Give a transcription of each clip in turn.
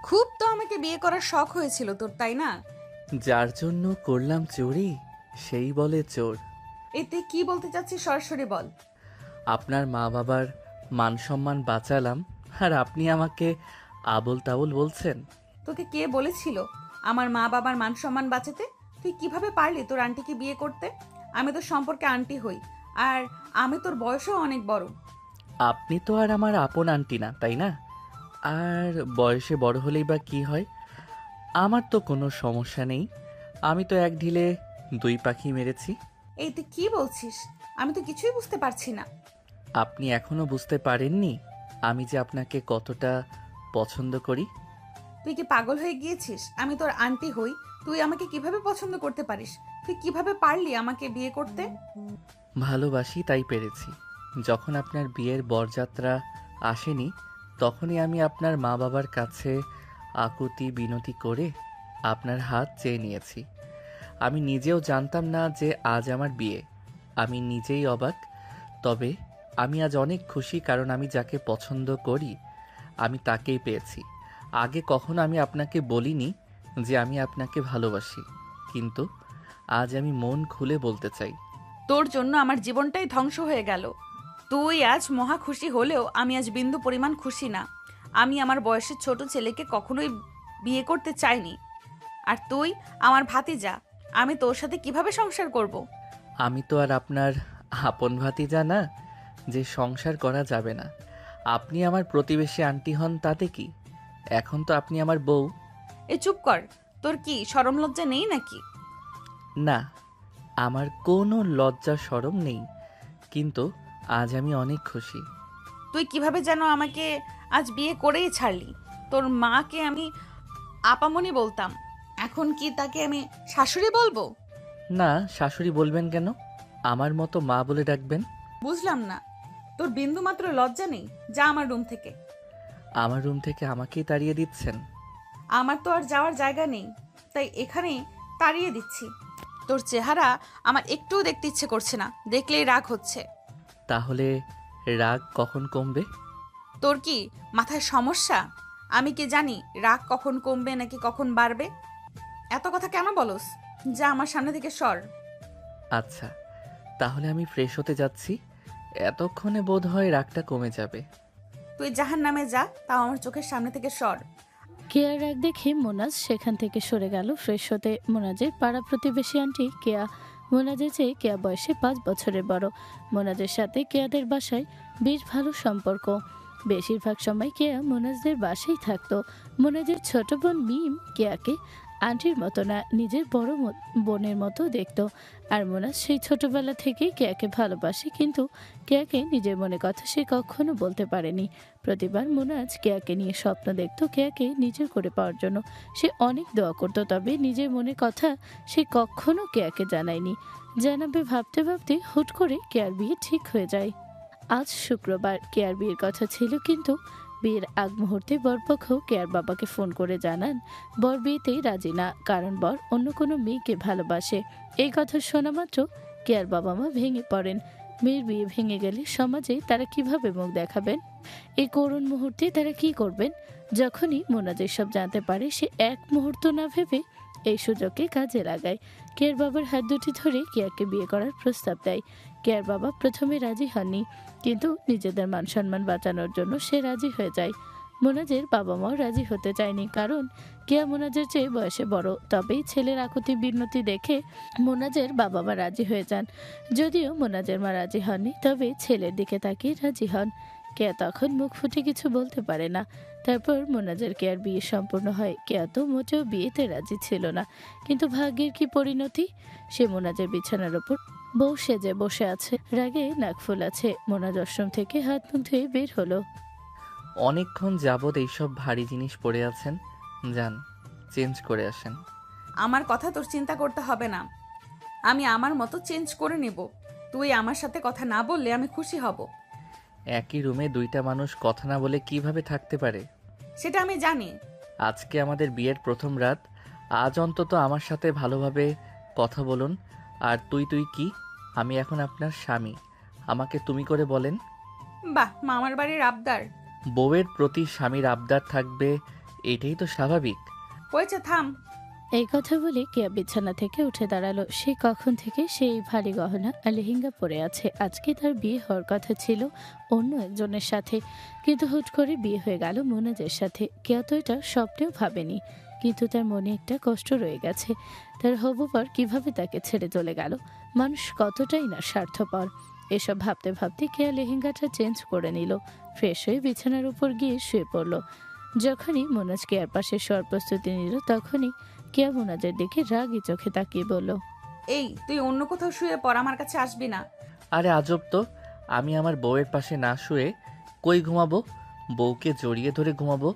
খুব তো আমাকে বিয়ে করার শখ হয়েছিল তোর, তাই না? যার জন্য করলাম চুরি সেই বলে চোর। এতে কি বলতে চাচ্ছিস সরাসরি বল। আপনার মা বাবার মান সম্মান বাঁচালাম, আর আপনি আমাকে আবোল তাবোল বলছেন। তোকে কে বলেছিল আমার মা বাবার মান সম্মান বাঁচাতে? তুই কিভাবে পারলি তোর আন্টিকে বিয়ে করতে? আমি তোর সম্পর্কে আন্টি হই, আর আমি তোর বয়সও অনেক বড়। আপনি তো আর আমার আপন আন্টি না, তাই না? আর বয়সে বড় হলেই বা কি হয়? আমার তো কোনো সমস্যা নেই। আমি তো এক ঢিলে দুই পাখি মেরেছি। এই তুই কি বলছিস? আমি তো কিছুই বুঝতে পারছি না। আপনি এখনো বুঝতে পারেননি আমি যে আপনাকে কতটা পছন্দ করি। তুই কি পাগল হয়ে গিয়েছিস? আমি তোর আন্টি হই, তুই আমাকে কিভাবে পছন্দ করতে পারিস? তুই কিভাবে পারলি আমাকে বিয়ে করতে? ভালোবাসি তাই পেরেছি। যখন আপনার বিয়ের বরযাত্রা আসেনি, তখনই আমি আপনার মা বাবার কাছে আকুতি বিনতি করে আপনার হাত চেয়ে নিয়েছি। আমি নিজেও জানতাম না যে আজ আমার বিয়ে। আমি নিজেই অবাক। তবে আমি আজ অনেক খুশি, কারণ আমি যাকে পছন্দ করি আমি তাকেই পেয়েছি। আগে কখনো আমি আপনাকে বলিনি যে আমি আপনাকে ভালোবাসি, কিন্তু আজ আমি মন খুলে বলতে চাই। তোর জন্য আমার জীবনটাই ধ্বংস হয়ে গেল। তুই আজ মহা খুশি হলেও আমি আজ বিন্দু পরিমাণ খুশি না। আমি আমার বয়সের ছোট ছেলেকে কখনোই বিয়ে করতে চাইনি। আর তুই আমার ভাতিজা, আমি তোর সাথে কিভাবে সংসার করব? আমি তো আর আপনার আপন ভাতিজা না যে সংসার করা যাবে না। আপনি আমার প্রতিবেশী আন্টি হন, তাতে কি? এখন তো আপনি আমার বউ। এ চুপ কর। তোর কি শরম লজ্জা নেই নাকি? না, আমার কোনো লজ্জা শরম নেই, কিন্তু আজ আমি অনেক খুশি। তুই কিভাবে যেন আমাকে আজ বিয়ে করেই ছাড়লি। তোর মাকে আমি আপামনি বলতাম, এখন কি তাকে আমি শাশুড়ি বলবো? না, শাশুড়ি বলবেন কেন? আমার মতো মা বলে ডাকবেন। বুঝলাম না, তোর বিন্দু মাত্র লজ্জা নেই? যা আমার রুম থেকে। আমার রুম থেকে আমাকেই তাড়িয়ে দিচ্ছেন? আমার তো আর যাওয়ার জায়গা নেই, তাই এখানে তাড়িয়ে দিচ্ছি। তোর চেহারা আমার একটুও দেখতে ইচ্ছে করছে না, দেখলেই রাগ হচ্ছে। তাহলে রাগ কখন কমবে? তোর কি মাথায় সমস্যা? আমি কি জানি রাগ কখন কমবে নাকি কখন বাড়বে? এত কথা কেন বলস? যা আমার সামনে থেকে সর। আচ্ছা, তাহলে আমি ফ্রেশ হতে যাচ্ছি। এতক্ষণে বোধ হয় রাগটা কমে যাবে। তুই জাহান নামে যা, তাও আমার চোখের সামনে থেকে সর। কেয়ার রাগ দেখে মোনাজ সেখান থেকে সরে গেল ফ্রেশ হতে। মোনাজের পাড়া প্রতিবেশী আন্টি কেয়া। মোনাজের চেয়ে কেয়া বয়সে 5 বছরের বড়। মোনাজের সাথে কেয়াদের বাসায় বেশ ভালো সম্পর্ক। বেশিরভাগ সময় কেয়া মোনাজদের বাসায় থাকতো। মোনাজের ছোট বোন মিম কেয়াকে আন্টির মতো না, নিজের বড় বোনের মতো দেখতো। আর মোনাজ সেই ছোটবেলা থেকেই কেয়াকে ভালোবাসে, কিন্তু কেয়াকে নিজের মনে কথা সে কখনো বলতে পারেনি। প্রতিবার মোনাজ কেয়াকে নিয়ে স্বপ্ন দেখত কেয়াকে নিজের করে পাওয়ার জন্য। সে অনেক দোয়া করত, তবে নিজের মনের কথা সে কখনো কেয়াকে জানায়নি। জানাবে ভাবতে ভাবতে হুট করে কেয়ার বিয়ে ঠিক হয়ে যায়। আজ শুক্রবার কেয়ার বিয়ের কথা ছিল, কিন্তু বিয়ের আগ মুহূর্তে বরপক্ষ কেয়ার বাবাকে ফোন করে জানান বর বিয়েতেই রাজি না, কারণ বর অন্য কোনো মেয়েকে ভালোবাসে। এই কথা শোনা মাত্র কেয়ার বাবা মা ভেঙে পড়েন। মেয়ের বিয়ে ভেঙে গেলে সমাজে তারা কিভাবে মুখ দেখাবেন? এই করুণ মুহূর্তে তারা কি করবেন? যখনই মোনাজ এসব জানতে পারে, সে এক মুহূর্ত না ভেবে এই সুযোগকে কাজে লাগায়। কেয়ার বাবার হাত দুটি ধরে কেয়াকে বিয়ে করার প্রস্তাব দেয়। কেয়ার বাবা প্রথমে রাজি হননি, কিন্তু নিজেদের মান সম্মান বাঁচানোর জন্য সে রাজি হয়ে যায়। মোনাজের বাবা মাও রাজি হতে চায়নি, কারণ কেয়া মোনাজের চেয়ে বয়সে বড়। তবেই ছেলের আকুতি বিনতি দেখে মোনাজের বাবা মা রাজি হয়ে যান। যদিও মোনাজের মা রাজি হননি, তবে ছেলের দিকে তাকিয়ে রাজি হন। কেয়া তখন মুখ ফুটে কিছু বলতে পারে না। তারপর মোনাজের কেয়ার বিয়ে সম্পূর্ণ হয়। কেয়া তো মোটেও বিয়েতে রাজি ছিল না, কিন্তু ভাগ্যের কি পরিণতি! সে মোনাজের বিছানার ওপর বউ সেজে বসে আছে, রাগে নাক ফুলাছে। মোনাজ ওয়াশরুম থেকে হাত মুখ ধুয়ে বের হলো। অনেকক্ষণ যাবৎ এইসব ভারী জিনিস পড়ে আছেন, যান চেঞ্জ করে আসেন। আমার কথা তোর চিন্তা করতে হবে না, আমি আমার মতো চেঞ্জ করে নেব। তুই আমার সাথে কথা না বললে আমি খুশি হব। একই রুমে দুইটা মানুষ কথা না বলে কিভাবে থাকতে পারে? সেটা আমি জানি। আজকে আমাদের বিয়ের প্রথম রাত। আজ অন্তত আমার সাথে ভালোভাবে কথা বলুন। আর তুই তুই কি? আমি এখন আপনার স্বামী, আমাকে তুমি করে বলেন। বাহ, মামার বাড়ির আবদার। বউয়ের প্রতি স্বামীর আবদার থাকবে, এটাই তো স্বাভাবিক। হয়েছে, থাম। এই কথা বলে কেয়া বিছানা থেকে উঠে দাঁড়ালো। সে কখন থেকে সেই ভারী গহনা আর লেহেঙ্গা পরে আছে। আজকে তার বিয়ে হওয়ার কথা ছিল অন্য একজনের সাথে, কিন্তু হুট করে বিয়ে হয়ে গেল মোনাজের সাথে। কেয়া তো এটা স্বপ্নেও ভাবেনি, কিন্তু তার মনে একটা কষ্ট রয়ে গেছে। তার হবু বর কিভাবে তাকে ছেড়ে চলে গেল। মানুষ কতটাই না স্বার্থপর। এসব ভাবতে ভাবতে কেয়া লেহেঙ্গাটা চেঞ্জ করে নিল, ফ্রেশ হয়ে বিছানার উপর গিয়ে শুয়ে পড়ল। যখনই মোনাজ কেয়ার পাশে শোয়ার প্রস্তুতি নিল, তখনই কেয়া মোনাজের দিকে রাগী চোখে তাকিয়ে বলল, এই, তুই অন্য কোথাও শুয়ে পড়, আমার কাছে আসবি না। আরে আজব তো, আমি আমার বউয়ের পাশে না শুয়ে কই ঘুমাবো? বউকে জড়িয়ে ধরে ঘুমাবো,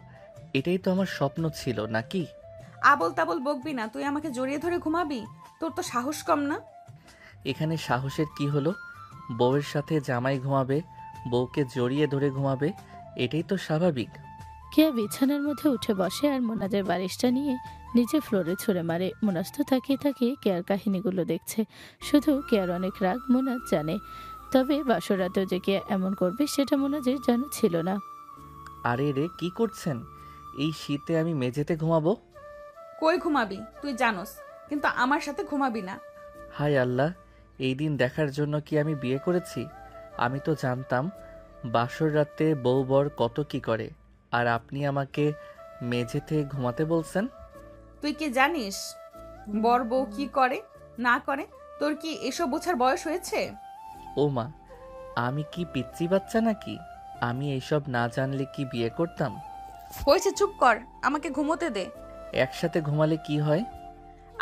এটাই তো আমার স্বপ্ন ছিল নাকি? আবল তাবল বকবি না, তুই আমাকে জড়িয়ে ধরে ঘুমাবি? তোর তো সাহস কম না। এখানে সাহসের কি হলো? বউয়ের সাথে জামাই ঘুমাবে, বউকে জড়িয়ে ধরে ঘুমাবে, এটাই তো স্বাভাবিক। কেয়া বিছানার মধ্যে উঠে বসে আর মোনাজের বালিশটা নিয়ে নিচে ফ্লোরে ছুঁড়ে মারে। মোনাজ তো তাকিয়ে তাকিয়ে কেয়ার কাহিনীগুলো দেখছে। শুধু কেয়ার অনেক রাগ মোনাজ জানে, তবে বাসরাতেও যে কেয়া এমন করবে সেটা মোনাজের জানা ছিল না। আরে রে, কি করছেন? এই শীতে আমি মেঝেতে ঘুমাবো? কই ঘুমাবি তুই জানোস, কিন্তু আমার সাথে ঘুমাবি না। হায় আল্লাহ, এই দিন দেখার জন্য কি আমি বিয়ে করেছি? আমি তো জানতাম বাসর রাতে বউ বর কত কি করে, আর আপনি আমাকে মেঝেতে ঘুমাতে বলছেন। তুই কি জানিস বর বউ কি করে না করে? তোর কি এসব বোঝার বয়স হয়েছে? ও মা, আমি কি পিচ্চি বাচ্চা নাকি? আমি এইসব না জানলে কি বিয়ে করতাম? হয়েছে, চুপ কর, আমাকে ঘুমোতে দে। একসাথে ঘুমালে কি হয়?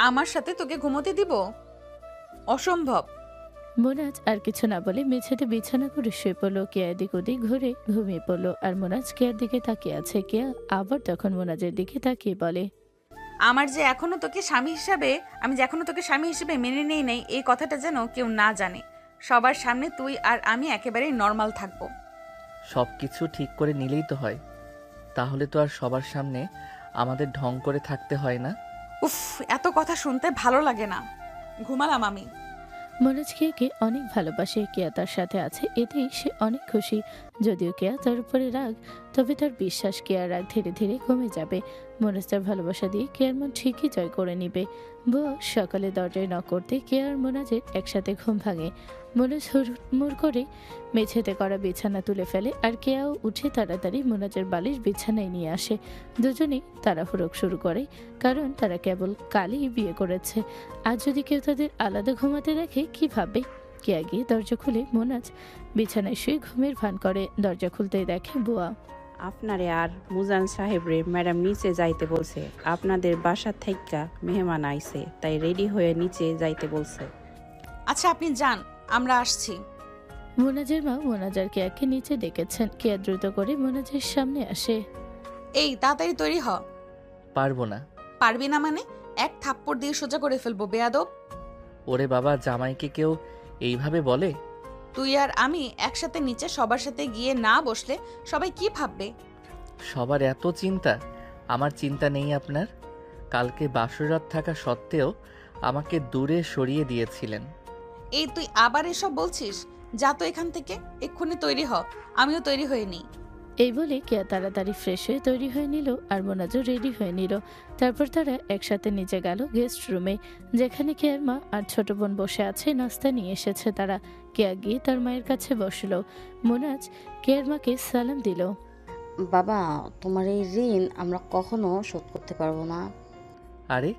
আমার সাথে তোকে ঘুমোতে দিব? অসম্ভব। মোনাজ আর কিছু না বলে মেঝেতে বিছানা করে শুয়ে পড়লো। কেয়া এদিক ওদিক ঘুরে ঘুমিয়ে পড়লো, আর মোনাজ কেয়ার দিকে তাকিয়ে আছে। কেয়া আবার তখন মোনাজের দিকে তাকিয়ে বলে, আমি যে এখনো তোকে স্বামী হিসেবে মেনে নেই নাই, এই কথাটা যেন কেউ না জানে। সবার সামনে তুই আর আমি একেবারেই নর্মাল থাকবো। সব কিছু ঠিক করে নিলেই তো হয়, তাহলে তো আর সবার সামনে আমাদের ঢং করে থাকতে হয় না। উফ, এত কথা শুনতে ভালো লাগে না। ঘুমালাম আমি। মোনাজ কেয়াকে অনেক ভালোবাসে। কেয়া তার সাথে আছে, এতেই সে অনেক খুশি। যদিও কেয়া তার উপরে রাগ, তবে তার বিশ্বাস কেয়ার রাগ ধীরে ধীরে কমে যাবে। মোনাজ তার ভালোবাসা দিয়ে কেয়ার মন ঠিকই জয় করে নিবে। সকালে দরজায় নক করতে কেয়া আর মোনাজের একসাথে ঘুম ভাঙে। মোনাজ হুড়মুড় করে মেঝেতে করা বিছানা তুলে ফেলে, আর কেয়াও উঠে তাড়াতাড়ি মোনাজের বালিশ বিছানায় নিয়ে আসে। দুজনেই তাড়াহুড়ো শুরু করে, কারণ তারা কেবল কালই বিয়ে করেছে। আজ যদি কেউ তাদের আলাদা ঘুমাতে দেখে কি ভাববে? কেয়া গিয়ে দরজা খুলে মোনাজ বিছানায় শুয়ে ঘুমের ভান করে। দরজা খুলতেই দেখে বুয়া। আপনারে আর মুজান সাহেবরে ম্যাডাম নিচে যাইতে বলছে। আপনাদের বাসা থাইকা মেহমান আইছে, তাই রেডি হয়ে নিচে যাইতে বলছে। আচ্ছা, আপনি যান, আমরা আসছি। মোনাজের মা মোনাজ আর কেয়াকে নিচে ডেকেছেন। কেয়া দ্রুত করে মোনাজের সামনে আসে। এই, তাড়াতাড়ি তৈরি হ। পারবো না। পারবি না মানে? এক থাপ্পড় দিয়ে সোজা করে ফেলবো, বেয়াদব। ওরে বাবা, জামাইকে কেউ এইভাবে বলে? তুই আর আমি একসাথে নিচে সবার সাথে গিয়ে না বসলে সবাই কি ভাববে? সবার এত চিন্তা? আমার চিন্তা নেই আপনার? কালকে বাসরাত থাকা সত্ত্বেও আমাকে দূরে সরিয়ে দিয়েছিলেন। এই, তুই আবার এসব বলছিস? যা তো এখান থেকে, এক্ষুনি তৈরি হ, আমিও তৈরি হয়ে নিই। এই বলে কেয়া তাড়াতাড়ি ফ্রেশ হয়ে তৈরি হয়ে নিল, আর মোনাজও রেডি হয়ে নিল। তারপর তারা একসাথে নিচে গেল গেস্ট রুমে, যেখানে কেয়ার মা আর ছোট বোন বসে আছে। নাস্তা নিয়ে এসেছে তারা। কেয়া গিয়ে তার মায়ের কাছে বসলো। মোনাজ কেয়ার মাকে সালাম দিল। বাবা, তোমার এই ঋণ আমরা কখনো শোধ করতে পারবো না। আরে,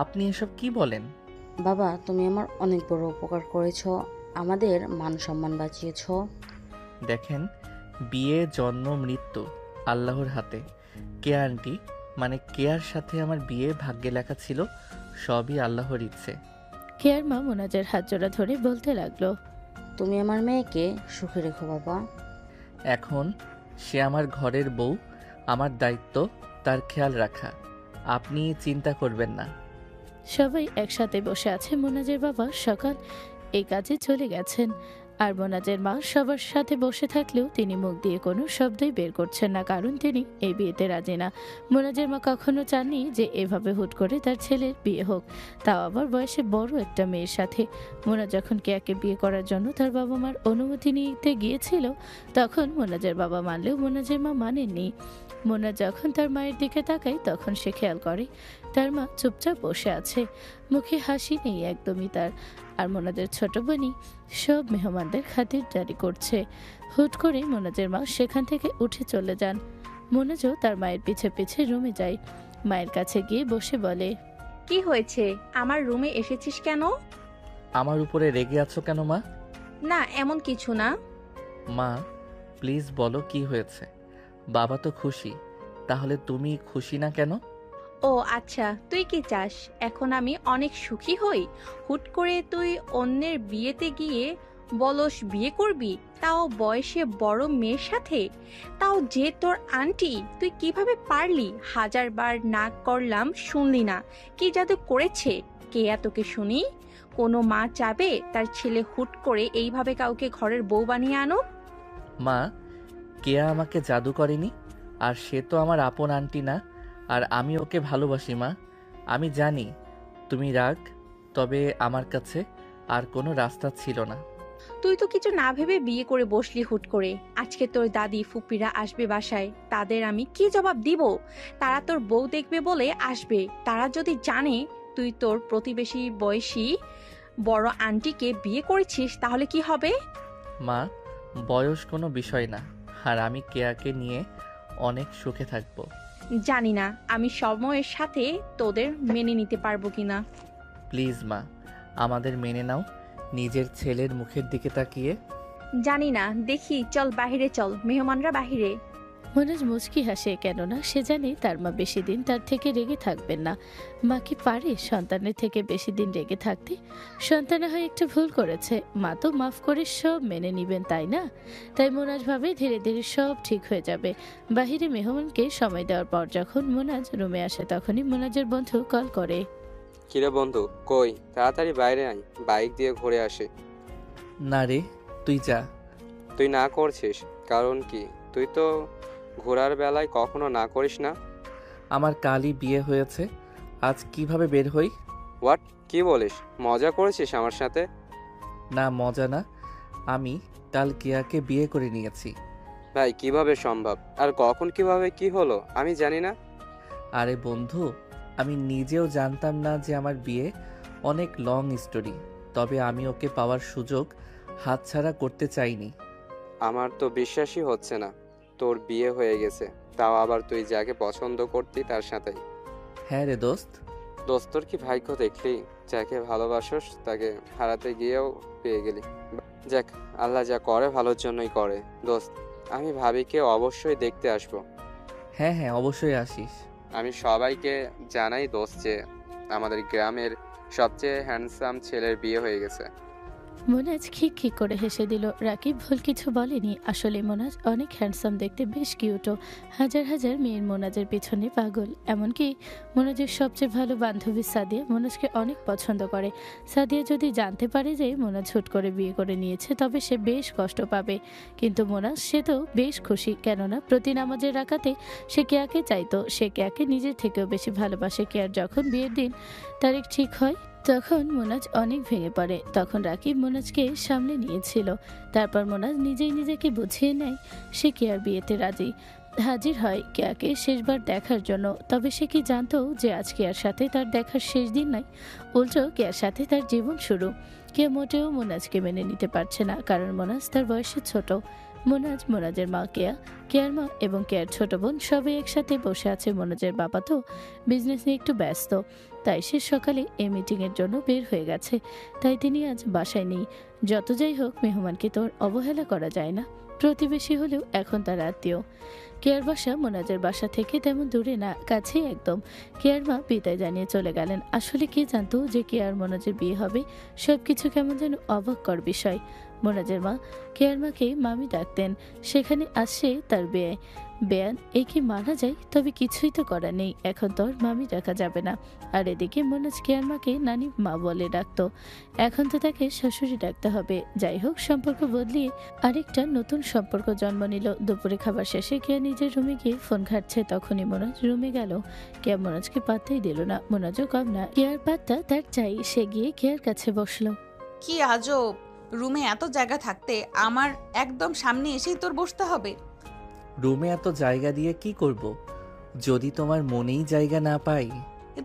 আপনি এসব কি বলেন? বাবা, তুমি আমার অনেক বড় উপকার করেছো, আমাদের মান সম্মান বাঁচিয়েছো। দেখেন, বিয়ে জন্ম মৃত্যু আল্লাহর হাতে। কেয়া আন্টি, মানে কেয়ার সাথে আমার বিয়ে ভাগ্যে লেখা ছিল, সবই আল্লাহর ইচ্ছে। কেয়ার মা মোনাজের হাত জোড়া ধরে বলতে লাগলো, তুমি আমার মেয়েকে সুখে রেখো বাবা। এখন সে আমার ঘরের বউ, আমার দায়িত্ব তার খেয়াল রাখা। আপনি চিন্তা করবেন না। সবাই একসাথে বসে আছে। মোনাজের বাবা সকাল এই কাজে চলে গেছেন। আর মোনাজের মা সবার সাথে বসে থাকলেও তিনি মুখ দিয়ে কোনো শব্দই বের করছেন না, কারণ তিনি এই বিয়েতে রাজি না। মোনাজের মা কখনো চাননি যে এভাবে হুট করে তার ছেলের বিয়ে হোক, তাও আবার বয়সে বড় একটা মেয়ের সাথে। মোনা যখন কেয়াকে বিয়ে করার জন্য তার বাবা মার অনুমতি নিতে গিয়েছিল, তখন মোনাজের বাবা মানলেও মোনাজের মা মানেননি। মোনা যখন তার মায়ের দিকে তাকায় তখন সে খেয়াল করে তার মা চুপচাপ বসে আছে, মুখে হাসি নেই একদমই তার। আর মোনাজের ছোট বোনই সব মেহমানদের খাতিরদারি করছে। হুট করে মোনাজের মা সেখান থেকে উঠে চলে যান। মোনাজও তার মায়ের পিছে পিছে রুমে যায়। মায়ের কাছে গিয়ে বসে বলে, কি হয়েছে? আমার রুমে এসেছিস কেন? আমার উপরে রেগে আছো কেন মা? না, এমন কিছু না। মা প্লিজ বলো কি হয়েছে? বাবা তো খুশি, তাহলে তুমি খুশি না কেন? ও আচ্ছা, তুই কি চাস এখন আমি অনেক সুখী হই? হুট করে তুই অন্যের বিয়েতে গিয়ে বলস বিয়ে করবি, তাও বয়সে বড় মেয়ের সাথে, তাও যে তোর আন্টি। তুই কিভাবে পারলি? হাজারবার না করলাম, শুনলি না। কি জাদু করেছে কে তোকে শুনি? কোনো মা চাবে তার ছেলে হুট করে এইভাবে কাউকে ঘরের বউ বানিয়ে আনো? মা কেয়া আমাকে জাদু করেনি, আর সে তো আমার আপন আন্টি না, আর আমি ওকে ভালোবাসি মা। আমি জানি তুমি রাগ, তবে আমার কাছে আর কোনো রাস্তা ছিল না। তুই তো কিছু না ভেবে বিয়ে করে বসলি হুট করে। আজকে তোর দাদি ফুপিরা আসবে বাসায়, তাদের আমি কি জবাব দিব? তারা তোর বউ দেখবে বলে আসবে। তারা যদি জানে তুই তোর প্রতিবেশী বয়সী বড় আন্টিকে বিয়ে করেছিস, তাহলে কি হবে? মা বয়স কোনো বিষয় না, আর আমি কেয়াকে নিয়ে অনেক সুখে থাকবো। জানি না আমি সময়ের সাথে তোদের মেনে নিতে পারবো কিনা। প্লিজ মা, আমাদের মেনে নাও নিজের ছেলের মুখের দিকে তাকিয়ে। জানি না, দেখি, চল বাহিরে চল, মেহমানরা বাহিরে। মোনাজ মুচকি হাসে, কেননা সে জানে তার মা বেশি দিন তার থেকে রেগে থাকবেন না। মা কি পারে সন্তানের থেকে বেশি দিন রেগে থাকতে? সন্তান হয় একটু ভুল করেছে, মা তো মাফ করে সব মেনে নিবেন, তাই না? তাই মোনাজ ভাবে ধীরে ধীরে সব ঠিক হয়ে যাবে। বাহিরে মেহমানকে সময় দেওয়ার পর যখন মোনাজ রুমে আসে, তখনই মোনাজের বন্ধু কল করে। কিরে বন্ধু, কই? তাড়াতাড়ি বাইরে আয়, বাইক দিয়ে ঘুরে আসে। না রে, তুই যা। তুই না করছিস কারণ কি? তুই তো ঘোরার বেলায় কখনো না করিস না। আমার কালই বিয়ে হয়েছে, আজ কিভাবে বের হই? হোয়াট? কি বলিস? মজা করেছিস আমার সাথে? না মজা না, আমি কাল কেয়াকে বিয়ে করে নিয়েছি। ভাই কিভাবে সম্ভব? আর কখন কিভাবে কি হলো আমি জানি না। আরে বন্ধু, আমি নিজেও জানতাম না যে আমার বিয়ে অনেক লং স্টোরি, তবে আমি ওকে পাওয়ার সুযোগ হাতছাড়া করতে চাইনি। আমার তো বিশ্বাসই হচ্ছে না তোর বিয়ে হয়ে গেছে, তাও আবার তুই যাকে পছন্দ করতি তার সাথেই। হ্যাঁ রে দোস্ত। দোস্তর কি ভাগ্য দেখলি, যাকে ভালোবাসোস তাকে হারাতে গিয়েও পেয়ে গেলি। যাক, আল্লাহ যা করে ভালোর জন্যই করে। দোস্ত, আমি ভাবিকে অবশ্যই দেখতে আসবো। হ্যাঁ হ্যাঁ, অবশ্যই আসিস। আমি সবাইকে জানাই দোস্ত যে আমাদের গ্রামের সবচেয়ে হ্যান্ডসাম ছেলের বিয়ে হয়ে গেছে। মোনাজ খিক খিক করে হেসে দিল। রাকিব ভুল কিছু বলেনি, আসলে মোনাজ অনেক হ্যান্ডসাম, দেখতে বেশ কিউটও। হাজার হাজার মেয়ের মোনাজের পিছনে পাগল। এমনকি মোনাজের সবচেয়ে ভালো বান্ধবী সাদিয়া মোনাজকে অনেক পছন্দ করে। সাদিয়া যদি জানতে পারে যে মোনাজ হুট করে বিয়ে করে নিয়েছে, তবে সে বেশ কষ্ট পাবে। কিন্তু মোনাজ সে তো বেশ খুশি, কেননা প্রতি নামাজের রাকাতে সে কেয়াকে চাইতো। সে কেয়াকে নিজের থেকেও বেশি ভালোবাসে। কেয়ার যখন বিয়ের দিন তারিখ ঠিক হয়, তখন মোনাজ অনেক ভেঙে পড়ে। তখন রাকিব মোনাজকে সামলে নিয়েছিল। তারপর মোনাজ নিজেই নিজেকে বুঝিয়ে নেয় সে কেয়ার বিয়েতে রাজি। হাজির হয় কেয়াকে শেষবার দেখার জন্য। তবে সে কি জানতো যে আজ কেয়ার সাথে তার দেখার শেষ দিন নয়, উল্টো কেয়ার সাথে তার জীবন শুরু। কেয়া মোটেও মোনাজকে মেনে নিতে পারছে না, কারণ মোনাজ তার বয়সে ছোট। মোনাজ, মোনাজের মা কেয়া, কেয়ার মা এবং কেয়ার ছোট বোন সবাই একসাথে বসে আছে। মোনাজের বাবা তো বিজনেস নিয়ে একটু ব্যস্ত, তাই সে সকালে এই মিটিংয়ের জন্য বের হয়ে গেছে। তাই তিনি আজ বাসায় নেই। যত যাই হোক, মেহমানকে তো আর অবহেলা করা যায় না। প্রতিবেশী হলেও এখন তার আত্মীয়। কেয়ার বাসা মোনাজের বাসা থেকে তেমন দূরে না, কাছেই একদম। কেয়ার মা বিদায় জানিয়ে চলে গেলেন। আসলে কে জানতো যে কেয়ার মোনাজের বিয়ে হবে? সবকিছু কেমন যেন অবাককর বিষয়। মোনাজের মা কেয়ার মাকে মামি ডাকতেন। সেখানে আসছে তার বেয়ান একে মারা যায়, তবে কিছুই তো করার নেই, এখন তো আর মামি ডাকা যাবে না। আর এদিকে মোনাজ কেয়ার মাকে নানি মা বলে ডাকতো, এখন তো তাকে শাশুড়ি ডাকতে হবে। যাই হোক, সম্পর্ক বদলিয়ে আরেকটা নতুন সম্পর্ক জন্ম নিল। দুপুরে খাবার শেষে কেয়া নিজের রুমে গিয়ে ফোন ঘাটছে, তখনই মোনাজ রুমে গেল। কেয়া মোনাজকে পাত্তাই দিল না, মোনাজও কম না, কেয়ার পাত্তা তার চাই। সে গিয়ে কেয়ার কাছে বসলো। কি আজব, রুমে এত জায়গা থাকতে আমার একদম সামনে এসেই তোর বসতে হবে? রুমে এত জায়গা দিয়ে কি করব? যদি তোমার মনেই জায়গা না পাই।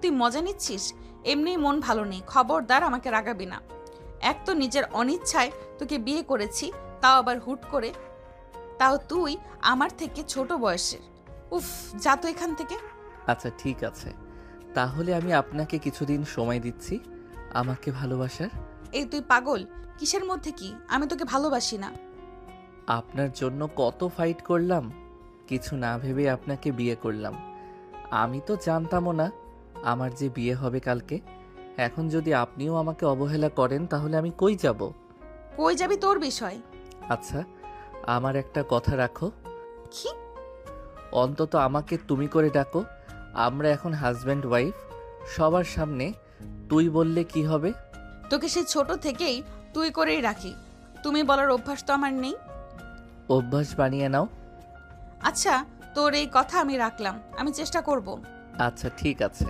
তুই মজা নিচ্ছিস? এমনিই মন ভালো নেই, খবরদার আমাকে রাগাবি না। এক তো নিজের অনিচ্ছায় তোকে বিয়ে করেছি, তাও আবার হুট করে, তাও তুই আমার থেকে ছোট বয়সের। উফ, যা তো এখান থেকে। আচ্ছা ঠিক আছে, তাহলে আমি আপনাকে কিছুদিন সময় দিচ্ছি আমাকে ভালোবাসার। এই তুই পাগল? কিসের মধ্যে কি? আমি তোকে ভালোবাসি না। আপনার জন্য কত ফাইট করলাম, কিছু না ভেবে আপনাকে বিয়ে করলাম। আমি তো জানতামও না আমার যে বিয়ে হবে কালকে। এখন যদি আপনিও আমাকে অবহেলা করেন তাহলে আমি কই যাব? কই যাবি তোর বিষয়। আচ্ছা, আমার একটা কথা রাখো, কি? অন্তত আমাকে তুমি করে ডাকো। আমরা এখন হাজব্যান্ড ওয়াইফ, সবার সামনে তুই বললে কি হবে? তোকে সে ছোট থেকেই তুই করেই রাখি, তুমি বলার অভ্যাস তো আমার নেই। অভ্যাস বানিয়ে নাও। আচ্ছা, তোর এই কথা আমি রাখলাম, আমি চেষ্টা করব। আচ্ছা ঠিক আছে।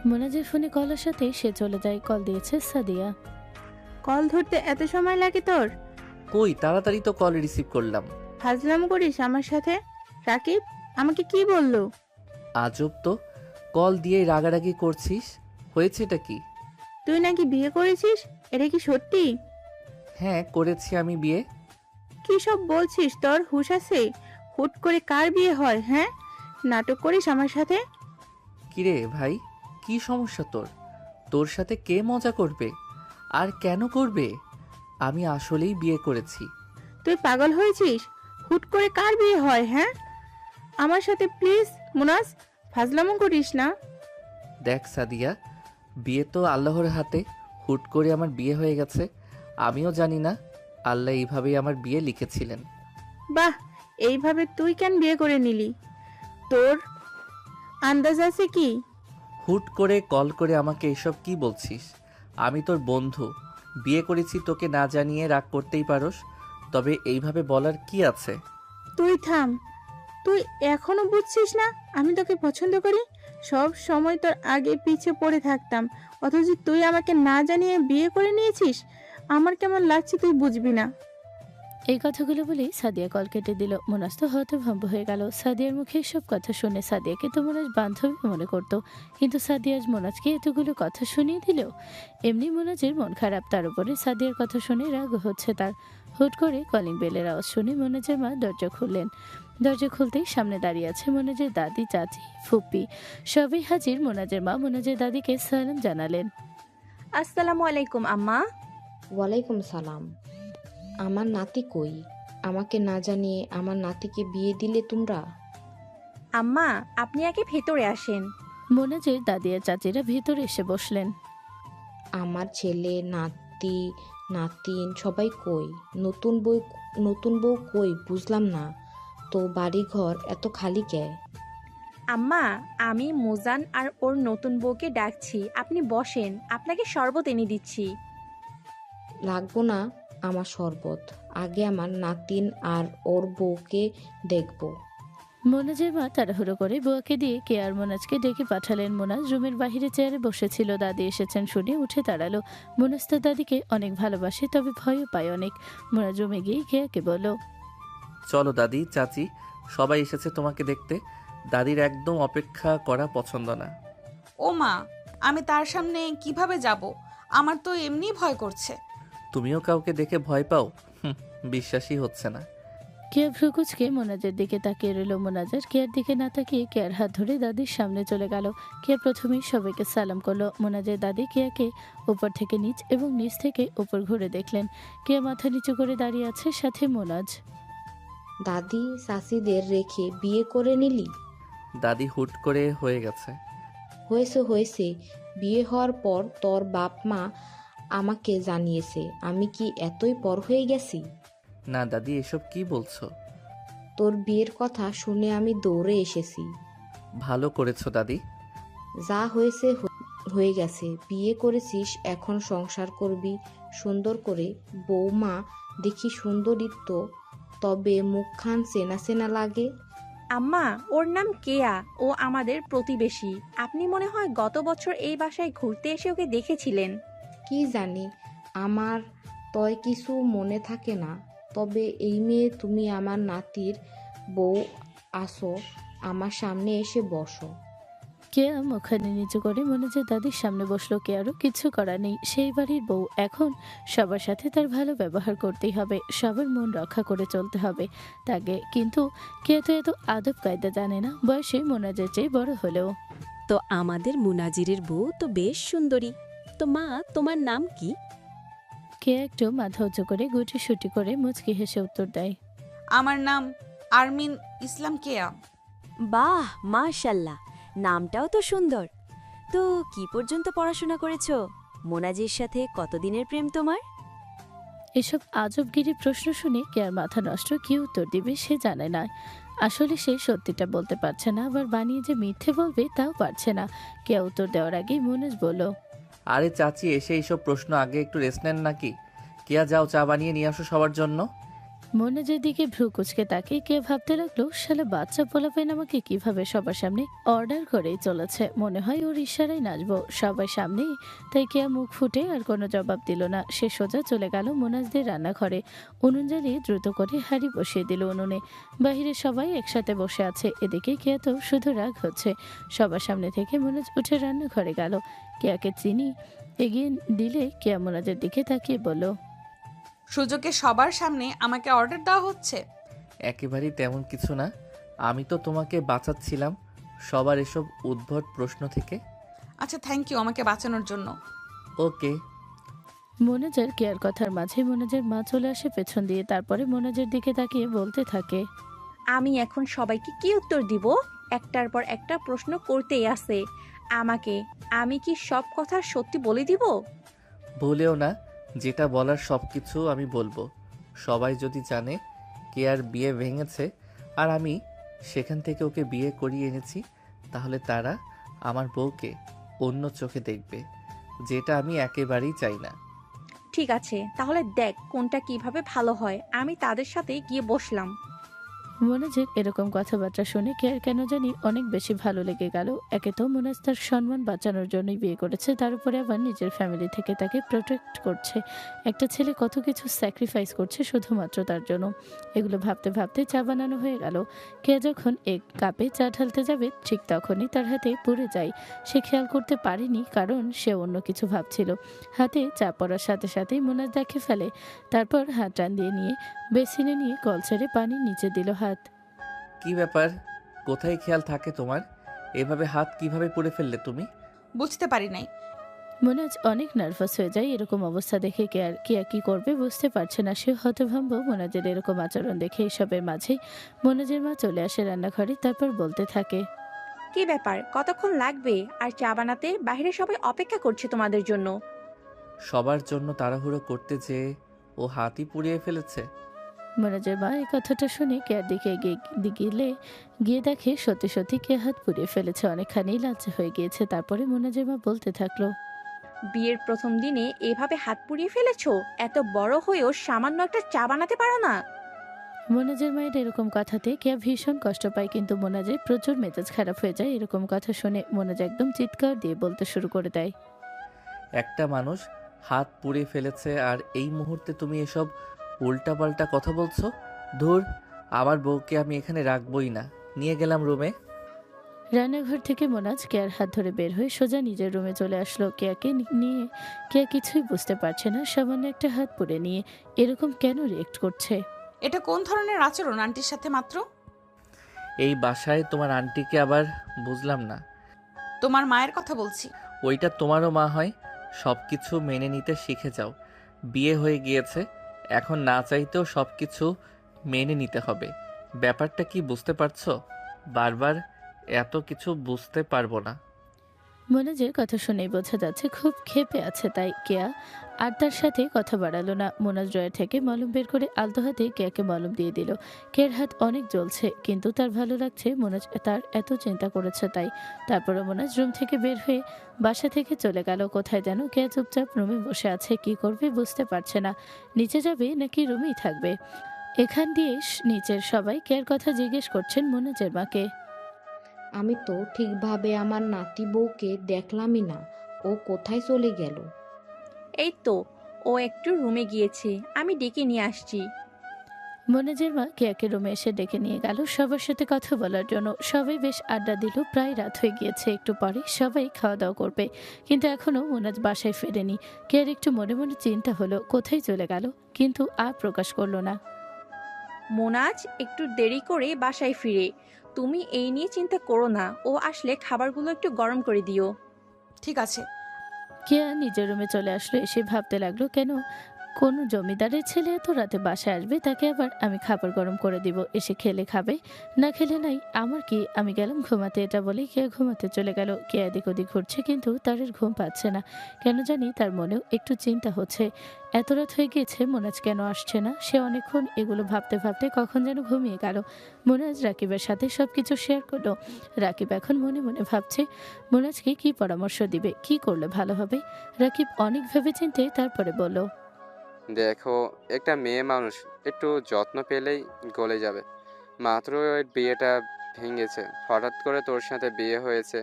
মোনাজের ফোনে কল আসাতে সে চলে যায়। কল দিয়েছে সাদিয়া। কল ধরতে এত সময় লাগে তোর? কই, তাড়াতাড়ি তো কল রিসিভ করলাম। ফাজলাম করিস আমার সাথে? রাকিব আমাকে কি বললো? আজব তো, কল দিয়ে রাগারাগি করছিস, হয়েছেটা কি? তুই নাকি বিয়ে করেছিস, এটা কি সত্যি? হ্যাঁ করেছি আমি বিয়ে। কি সব বলছিস? তোর হুঁশ আছে? হুট করে কার বিয়ে হয়? হ্যাঁ, নাটক করিস আমার সাথে? কিরে ভাই, কি সমস্যা তোর? তোর সাথে কে মজা করবে আর কেন করবে? আমি আসলেই বিয়ে করেছি। তুই পাগল হয়েছিস? হুট করে কার বিয়ে হয়? হ্যাঁ, আমার সাথে প্লিজ মুনাস, ফাজলামো করিস না। দেখ সাদিয়া, বিয়ে তো আল্লাহর হাতে, হুট করে আমার বিয়ে হয়ে গেছে। আমিও জানি না আল্লাহ এইভাবেই আমার বিয়ে লিখেছিলেন। বাহ, এইভাবে তুই কেন বিয়ে করে নিলি? তোর আন্দাজ আছে কি? হুট করে কল করে আমাকে এসব কি বলছিস? আমি তোর বন্ধু, বিয়ে করেছি তোকে না জানিয়ে রাগ করতেই পারোস, তবে এইভাবে বলার কি আছে? তুই থাম, তুই এখনো বুঝছিস না আমি তোকে পছন্দ করি? সব সময় তোর আগে পিছে পড়ে থাকতাম, অথচ তুই আমাকে না জানিয়ে বিয়ে করে নিয়েছিস। আমার কেমন লাগছে তুই বুঝবি না। এই কথাগুলো বলেই সাদিয়া কল কেটে দিল। মোনাজ তো হতভম্ব হয়ে গেল। সাদিয়ার মুখে সব কথা শুনে সাদিয়াকে তো মোনাজ বান্ধবী মনে করতো, কিন্তু সাদিয়া আজ মোনাজকে এতগুলো কথা শুনিয়ে দিল। এমনি মোনাজের মন খারাপ, তার উপরে সাদিয়ার কথা শুনে রাগ হচ্ছে তার। হুট করে কলিং বেলের আওয়াজ শুনে মোনাজের মা দরজা খুললেন। দরজা খুলতেই সামনে দাঁড়িয়ে আছে মোনাজের দাদি, চাচি, ফুপ্পি, সবই হাজির। মোনাজের মা মোনাজের দাদিকে সালাম জানালেন। আসসালামু আলাইকুম আম্মা। ওয়ালাইকুম সালাম। আমার নাতি কই? আমাকে না জানিয়ে আমার নাতিকে বিয়ে দিলে তোমরা? আম্মা, আপনি আগে ভেতরে আসেন। মোনাজের দাদি আর চাচিরা ভেতরে এসে বসলেন। আমার ছেলে, নাতি, নাতিন সবাই কই? নতুন বউ কই বুঝলাম না তো, বাড়ি ঘর এত খালি কে? আম্মা, আমি মুজান আর ওর নতুন বউকে ডাকছি, আপনি বসেন, আপনাকে শরবত এনে দিচ্ছি। লাগবো না আমার শরবত, আগে আমার নাতিন আর ওর বউকে দেখবো। মোনাজের মা তাড়াহুড়ো করে বুয়াকে দিয়ে কেয়ার মোনাজকে ডেকে পাঠালেন। মোনাজ রুমের বাহিরে চেয়ারে বসেছিল। দাদি এসেছেন শুনে উঠে দাঁড়ালো। মোনাজ তার দাদিকে অনেক ভালোবাসে, তবে ভয়ও পায় অনেক। মোনাজ রুমে গিয়ে কেয়াকে বলল, চলো দাদি, চাচি সবাই এসেছে তোমাকে দেখতে। দাদির একদম অপেক্ষা করা পছন্দ না। ও মা, আমি তার সামনে কিভাবে যাব? আমার তো এমনি ভয় করছে। তুমিও কাউকে দেখে ভয় পাও? বিশ্বাসই হচ্ছে না। কেয়া ভ্রুকুচকে মোনাজের দিকে তাকিয়ে রইল। মোনাজের কেয়ার দিকে না তাকিয়ে কেয়ার হাত ধরে দাদির সামনে চলে গেল। কেয়া প্রথমেই সবাইকে সালাম করলো। মোনাজের দাদি কেয়াকে উপর থেকে নিচ এবং নিচ থেকে উপর ঘুরে দেখলেন। কেয়া মাথা নিচু করে দাঁড়িয়ে আছে, সাথে মোনাজ। দাদি চাচিদের রেখে বিয়ে করে নিলি? দাদি হুট করে হয়ে গেছে। হয়েছে, বিয়ে হওয়ার পর তোর বাপ মা আমাকে জানিয়েছে। আমি কি এতই পর হয়ে গেছি? না দাদি, এসব কি বলছো? তোর বিয়ের কথা শুনে আমি দৌড়ে এসেছি। ভালো করেছো দাদি। যা হয়েছে হয়ে গেছে। বিয়ে করেছিস, এখন সংসার করবি সুন্দর করে। বৌমা দেখি সুন্দরী তো, তবে মুখখান চেনা চেনা লাগে। আম্মা, ওর নাম কেয়া। ও আমাদের প্রতিবেশী। আপনি মনে হয় গত বছর এই বাসায় ঘুরতে এসে ওকে দেখেছিলেন। কি জানি, আমার তয় কিছু মনে থাকে না। তবে এই মেয়ে, তুমি আমার নাতির বউ। আসো, আমার সামনে এসে বসো। কেয়া মুখখানে নিচু করে মনোজের দাদির সামনে বসলো। কেয়ারও কিছু করার নেই, সেই বাড়ির বউ। এখন সবার সাথে তার ভালো ব্যবহার করতেই হবে, সবার মন রক্ষা করে চলতে হবে তাকে। কিন্তু কেয়া তো এত আদব কায়দা জানে না, বয়সে মোনাজের চেয়ে বড় হলেও। তো আমাদের মুনাজিরের বউ তো বেশ সুন্দরী। তো মা, তোমার নাম কি? কেয়া একটু মাথা উঁচু করে গুটি সুটি করে মুচকি হেসে উত্তর দেয়। আমার নাম আরমিন ইসলাম কেয়া। বাহ, মাশাল্লাহ, নামটাও তো সুন্দর। তো কি পর্যন্ত পড়াশোনা করেছো? মোনাজির সাথে কতদিনের প্রেম তোমার? এসব আজবগিরি প্রশ্ন শুনে কেয়ার মাথা নষ্ট, কি উত্তর দিবে সে জানে না। আসলে সে সত্যিটা বলতে পারছে না, আবার বানিয়ে যে মিথ্যে বলবে তাও পারছে না। কেয়া উত্তর দেওয়ার আগেই মোনাজ বলল, আরে চাচি, এসে এইসব প্রশ্ন আগে একটু রেস্ট নেন নাকি? কেয়া, যাও চা বানিয়ে নিয়ে আসো সবার জন্য। মোনাজের দিকে ভ্রু কুচকে তাকে কে ভাবতে লাগলো, শালা বাচ্চা পোলাপেন আমাকে কিভাবে সবার সামনে অর্ডার করেই চলেছে। মনে হয় ওর ইশারায় নাচবো সবার সামনেই। তাই কেয়া মুখ ফুটে আর কোনো জবাব দিল না। সে সোজা চলে গেল মোনাজদের রান্নাঘরে। উনুন জ্বালিয়ে দ্রুত করে হাঁড়ি বসিয়ে দিল উনুনে। বাহিরে সবাই একসাথে বসে আছে, এদিকে কেয়া তো শুধু রাগ হচ্ছে। সবার সামনে থেকে মোনাজ উঠে রান্নাঘরে গেল। কেয়াকে চিনি এগিয়ে দিলে কেয়া মোনাজের দিকে তাকিয়ে বলল, সুযোগে সবার সামনে আমাকে অর্ডার দেওয়া হচ্ছে। একেবারেই তেমন কিছু না, আমি তো তোমাকে বাঁচাচ্ছিলাম সবার এসব উদ্ভট প্রশ্ন থেকে। আচ্ছা, থ্যাংক ইউ আমাকে বাঁচানোর জন্য। ওকে। মোনাজের কেয়ার কথার মাঝে মোনাজের মা চলে আসে পেছন দিয়ে। তারপরে মোনাজের দিকে তাকিয়ে বলতে থাকে, আমি এখন সবাইকে কি উত্তর দিব? একটার পর একটা প্রশ্ন করতেই আছে আমাকে। আমি কি সব কথা সত্যি বলে দিব? ভুলেও না, যেটা বলার সব কিছু আমি বলবো। সবাই যদি জানে কে আর বিয়ে ভেঙেছে আর আমি সেখান থেকে ওকে বিয়ে করিয়ে এনেছি, তাহলে তারা আমার বউকে অন্য চোখে দেখবে, যেটা আমি একেবারেই চাই না। ঠিক আছে, তাহলে দেখ কোনটা কিভাবে ভালো হয়। আমি তাদের সাথে গিয়ে বসলাম। মোনাজের এরকম কথাবার্তা শুনে কেয়ার কেন জানি অনেক বেশি ভালো লেগে গেল। একে তো মোনাজ তার সম্মান বাঁচানোর জন্যই বিয়ে করেছে, তার উপরে আবার নিজের ফ্যামিলি থেকে তাকে প্রোটেক্ট করছে। একটা ছেলে কত কিছু স্যাক্রিফাইস করছে শুধুমাত্র তার জন্য। এগুলো ভাবতে ভাবতে চা বানানো হয়ে গেল। কেয়া যখন এক কাপে চা ঢালতে যাবে ঠিক তখনই তার হাতে পুড়ে যায়। সে খেয়াল করতে পারেনি, কারণ সে অন্য কিছু ভাবছিল। হাতে চা পড়ার সাথে সাথেই মোনাজ দেখে ফেলে। তারপর হাত টান দিয়ে নিয়ে বেসিনে নিয়ে কল ছেড়ে পানির নিচে দিল হাত। কি ব্যাপার, কোথায় খেয়াল থাকে তোমার? এভাবে হাত কিভাবে পুড়ে ফেললে তুমি? বুঝতে পারি নাই। মোনাজ অনেক নার্ভাস হয়ে যায় এরকম অবস্থা দেখে। কেয়া কি করবে বুঝতে পারছে না। সে হতভম্ব মোনাজের এরকম আচরণ দেখে। এসবের মাঝেই মোনাজের মা চলে আসে রান্নাঘরে। তারপর বলতে থাকে, কি ব্যাপার, কতক্ষণ লাগবে? আর চা বানাতে বাইরে সবাই অপেক্ষা করছে তোমাদের জন্য। সবার জন্য তাড়াহুড়ো করতে যেয়ে ও হাতই পুড়িয়ে ফেলেছে। মোনাজের মা এই কথাটা শুনে কেয়ার দিকে গিয়ে দেখে সত্যি সত্যি কে হাত পুড়িয়ে ফেলেছে। অনেকখানি লজ্জা হয়ে গিয়েছে। তারপরে মোনাজের মা বলতে থাকলো, বিয়ের প্রথম দিনে এভাবে হাত পুড়িয়ে ফেলেছো? এত বড় হয়েও সামান্য একটা চা বানাতে পারো না? মোনাজের মায়ের এরকম কথাতে কেয়া ভীষণ কষ্ট পায়, কিন্তু মোনাজের প্রচুর মেজাজ খারাপ হয়ে যায়। এরকম কথা শুনে মোনাজ একদম চিৎকার দিয়ে বলতে শুরু করে দেয়, একটা মানুষ হাত পুড়ে ফেলেছে আর এই মুহূর্তে তুমি এসব উল্টাপাল্টা কথা বলছো? ধুর, আমার বউকে আমি এখানে রাখবই না। নিয়ে গেলাম রুমে। রান্নাঘর থেকে মোনাজ কেয়ার হাত ধরে বের হয়ে সোজা নিজের রুমে চলে আসলো। কেয়াকে নিয়ে কেয়া কিছুই বুঝতে পারছে না। সামান্য একটা হাত পুড়ে নিয়ে এরকম কেন রিয়েক্ট করছে। এটা কোন ধরনের আচরণ আন্টির সাথে মাত্র? এই বাসায় তোমার আন্টিকে আবার বুঝলাম না। তোমার মায়ের কথা বলছি। ওইটা তোমারও মা হয়। সব কিছু মেনে নিতে শিখে যাও। বিয়ে হয়ে গিয়েছে, এখন না চাইতেও সব কিছু মেনে নিতে হবে। ব্যাপারটা কি বুঝতে পারছো? বারবার এত কিছু বুঝতে পারবো না। মোনাজের কথা শুনেই বোঝা যাচ্ছে খুব ক্ষেপে আছে, তাই কেয়া আর তার সাথে কথা বাড়ালো না। মোনাজ ড্রয়ার থেকে মলম বের করে আলতো হাতে কেয়াকে মলম দিয়ে দিল। কেয়ার হাত অনেক জ্বলছে, কিন্তু তার ভালো লাগছে মোনাজ তার এত চিন্তা করেছে তাই। তারপরে মোনাজ রুম থেকে বের হয়ে বাসা থেকে চলে গেল কোথায় যেন। কেয়া চুপচাপ রুমে বসে আছে, কি করবে বুঝতে পারছে না। নিচে যাবে নাকি রুমেই থাকবে। এখান দিয়ে নিচের সবাই কেয়ার কথা জিজ্ঞেস করছেন মোনাজের মাকে। আমি তো ঠিকভাবে আমার নাতি বউকে দেখলামই না, ও কোথায় চলে গেল? এই তো, ও একটু রুমে গিয়েছে, আমি ডেকে নিয়ে আসছি। মোনাজের মা কেয়াকে রুমে এসে ডেকে নিয়ে গেল সবার সাথে কথা বলার জন্য। সবাই বেশ আড্ডা দিল, প্রায় রাত হয়ে গিয়েছে। একটু পরে সবাই খাওয়া দাওয়া করবে, কিন্তু এখনো মোনাজ বাসায় ফেরেনি। কেয়ার একটু মনে মনে চিন্তা হলো কোথায় চলে গেল, কিন্তু আর প্রকাশ করলো না। মোনাজ একটু দেরি করে বাসায় ফিরে, তুমি এই নিয়ে চিন্তা করো না, ও আসলে খাবারগুলো একটু গরম করে দিও। ঠিক আছে। কেয়া নিজের রুমে চলে আসলো। এসে ভাবতে লাগলো, কেন কোন জমিদারের ছেলে এত রাতে বাসায় আসবে, তাকে আবার আমি খাবার গরম করে দিব। এসে খেলে খাবে, না খেলে নাই, আমার কি, আমি গেলাম ঘুমাতে। এটা বলেই কেয়া ঘুমাতে চলে গেল। কেয়া এদিক ওদিক ঘুরছে, কিন্তু তার আর ঘুম পাচ্ছে না। কেন জানি তার মনেও একটু চিন্তা হচ্ছে, এত রাত হয়ে গিয়েছে মোনাজ কেন আসছে না। সে অনেকক্ষণ এগুলো ভাবতে ভাবতে কখন যেন ঘুমিয়ে গেল। মোনাজ রাকিবের সাথে সবকিছু শেয়ার করলো। রাকিব এখন মনে মনে ভাবছে মোনাজকে কি পরামর্শ দিবে, কি করলে ভালো হবে। রাকিব অনেক ভেবেচিন্তে তারপরে বলল, দেখো, একটা মেয়ে মানুষ একটু যত্ন পেলেই গলে যাবে। মাত্র ওর বিয়েটা ভেঙেছে, হঠাৎ করে তোর সাথে বিয়ে হয়েছে,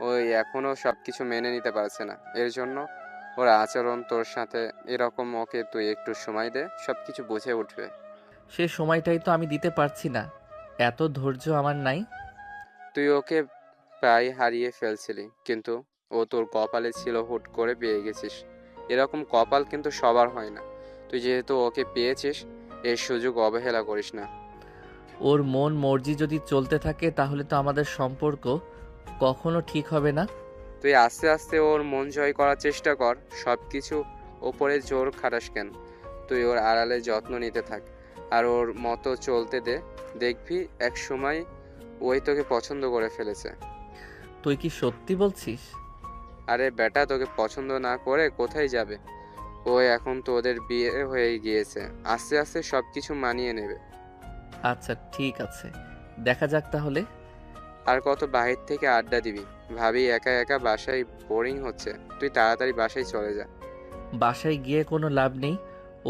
ওই এখনও সব কিছু মেনে নিতে পারছে না। এর জন্য ওর আচরণ তোর সাথে এরকম। ওকে তুই একটু সময় দে, সব কিছু বুঝে উঠবে। সে সময়টাই তো আমি দিতে পারছি না, এত ধৈর্য আমার নাই। তুই ওকে প্রায় হারিয়ে ফেলছিলি, কিন্তু ও তোর কপালে ছিল, হুট করে পেয়ে গেছিস। এরকম কপাল কিন্তু সবার হয় না। তুই যেহেতু ওকে পেয়েছিস, এর সুযোগ অবহেলা করিস না। ওর মন মর্জি যদি চলতে থাকে তাহলে তো আমাদের সম্পর্ক কখনো ঠিক হবে না। তুই আস্তে আস্তে ওর মন জয় করার চেষ্টা কর, সব কিছু ওপরে জোর খাটাস কেন। তুই ওর আড়ালে যত্ন নিতে থাক, আর ওর মতো চলতে দে। দেখবি এক সময় ওই তোকে পছন্দ করে ফেলেছে। তুই কি সত্যি বলছিস? আরে বেটা, তোকে পছন্দ না করে কোথায় যাবে? ও এখন তোদের বিয়ে হয়ে গিয়েছে, আস্তে আস্তে সব কিছু মানিয়ে নেবে। আচ্ছা ঠিক আছে, দেখা যাক তাহলে। আর কত বাহির থেকে আড্ডা দিবি? ভাবি একা একা বাসায় বোরিং হচ্ছে, তুই তাড়াতাড়ি বাসায় চলে যা। বাসায় গিয়ে কোনো লাভ নেই,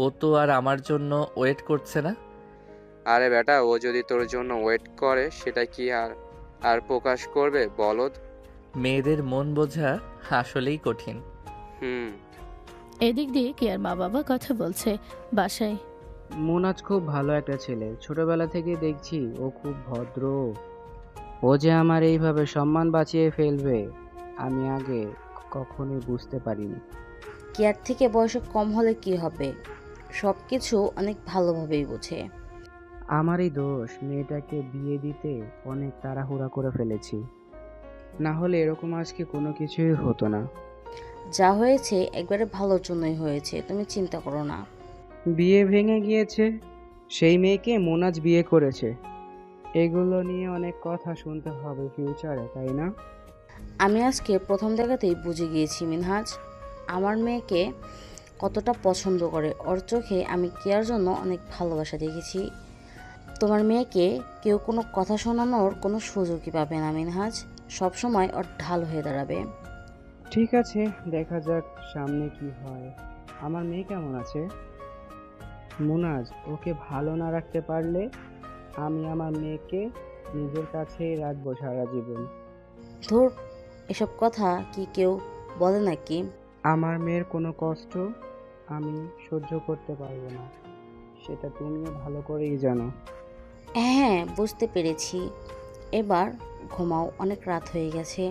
ও তো আর আমার জন্য ওয়েট করছে না। আরে বেটা, ও যদি তোর জন্য ওয়েট করে সেটা কি আর আর প্রকাশ করবে, বলদ? মেয়েদের মন বোঝা আসলেই কঠিন। হুম। এদিক দিয়ে কেয়ার মা বাবা কথা বলছে বাসায়। মোনাজ খুব ভালো একটা ছেলে, ছোটবেলা থেকে দেখছি ও খুব ভদ্র। ও যে আমার এইভাবে সম্মান বাঁচিয়ে ফেলবে আমি আগে কখনোই বুঝতে পারিনি। কেয়ার থেকে বয়সে কম হলে কি হবে, সব কিছু অনেক ভালোভাবেই বোঝে। আমারই দোষ, মেয়েটাকে বিয়ে দিতে অনেক তাড়াহুড়া করে ফেলেছি, না হলে এরকম আজকে কোনো কিছুই হতো না। যা হয়েছে একবারে ভালোর জন্যই হয়েছে, তুমি চিন্তা করো না। বিয়ে ভেঙে গিয়েছে, সেই মেয়েকে মোনাজ বিয়ে করেছে, এগুলো নিয়ে অনেক কথা শুনতে হবে ফিউচারে, তাই না? আমি আজকে প্রথম দেখাতেই বুঝে গিয়েছি মিনহাজ আমার মেয়েকে কতটা পছন্দ করে। ওর চোখে আমি কেয়ার জন্য অনেক ভালোবাসা দেখেছি। তোমার মেয়েকে কেউ কোনো কথা শোনানোর কোনো সুযোগই পাবে না মিনহাজ, সবসময় ওর ঢাল হয়ে দাঁড়াবে। ঠিক আছে, দেখা যাক সামনে কি হয়। আমার মেয়ে কেমন আছে? মোনাজ ওকে ভালো না রাখতে পারলে আমি আমার মেয়েকে নিজের কাছেই রাখবো সারা জীবন। ধুর, এসব কথা কি কেউ বলে নাকি? আমার মেয়ের কোনো কষ্ট আমি সহ্য করতে পারবো না, সেটা তুমিও ভালো করেই জানো। হ্যাঁ, বুঝতে পেরেছি। এবার ঘুমাও, অনেক রাত হয়ে গেছে।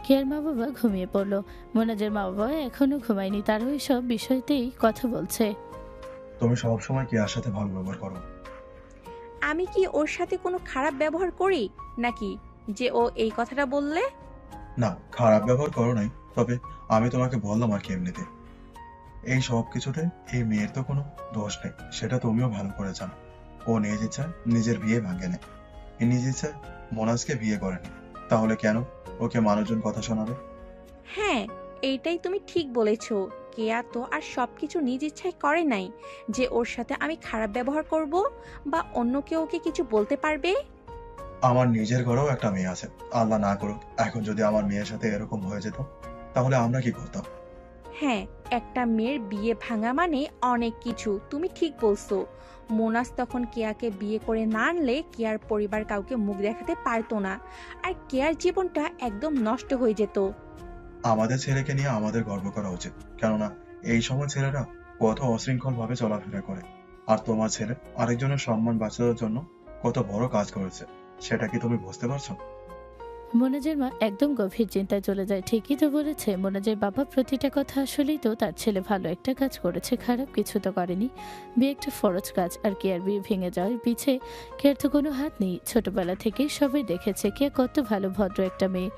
কেয়ার মা বাবা ঘুমিয়ে পড়লো। মোনাজের মা বাবা এখনো ঘুমায়নি, তারা ওই সব বিষয়তেই কথা বলছে। তুমি সবসময় কেয়ার সাথে ভালো ব্যবহার করো। আমি কি ওর সাথে কোনো খারাপ ব্যবহার করি নাকি যে ও এই কথাটা বললে? না, খারাপ ব্যবহার করো নাই, তবে আমি তোমাকে বললাম আর কি এমনিতে। এই সব কিছুতে এই মেয়ের তো কোনো দোষ নেই, সেটা তুমিও ভালো করে জানো। ও নিজ ইচ্ছায় নিজের বিয়ে ভাঙে নেয়, নিজ ইচ্ছায় মোনাজকে বিয়ে করেনি, তাহলে কেন ওকে মানুষজন কথা শোনাবে? হ্যাঁ, এইটাই তুমি ঠিক বলেছ। কেয়া তো আর সবকিছু নিজ ইচ্ছায় করে নাই যে ওর সাথে আমি খারাপ ব্যবহার করব বা অন্য কেউ ওকে কিছু বলতে পারবে। আমার নিজের ঘরেও একটা মেয়ে আছে। আল্লাহ না করুক এখন যদি আমার মেয়ের সাথে এরকম হয়ে যেত, তাহলে আমরা কি করতাম? হ্যাঁ, একটা মেয়ের বিয়ে ভাঙা মানে অনেক কিছু, তুমি ঠিক বলছো। মোনাস তখন কেয়াকে বিয়ে করে না আনলে কেয়ার পরিবার কাউকে মুখ দেখাতে পারতো না, আর কেয়ার জীবনটা একদম নষ্ট হয়ে যেত। আমাদের ছেলেকে নিয়ে আমাদের গর্ব করা উচিত, কেননা এই সময় ছেলেরা কত অশৃঙ্খল ভাবে চলাফেরা করে। আর তোমার ছেলে আরেকজনের সম্মান বাঁচানোর জন্য কত বড় কাজ করেছে, সেটা কি তুমি বুঝতে পারছো? মোনাজের মা একদম গভীর চিন্তায় চলে যায়। ঠিকই তো বলেছে মোনাজের বাবা, প্রতিটা কথা আসলেই তো তার ছেলে ভালো একটা কাজ করেছে, খারাপ কিছু তো করেনি। বিয়ে একটা ফরজ কাজ, আর কেয়ার বিয়ে ভেঙে যাওয়ার পিছে কেয়ার তো কোনো হাত নেই। ছোটবেলা থেকেই সবাই দেখেছে কেয়া কত ভালো ভদ্র একটা মেয়ে।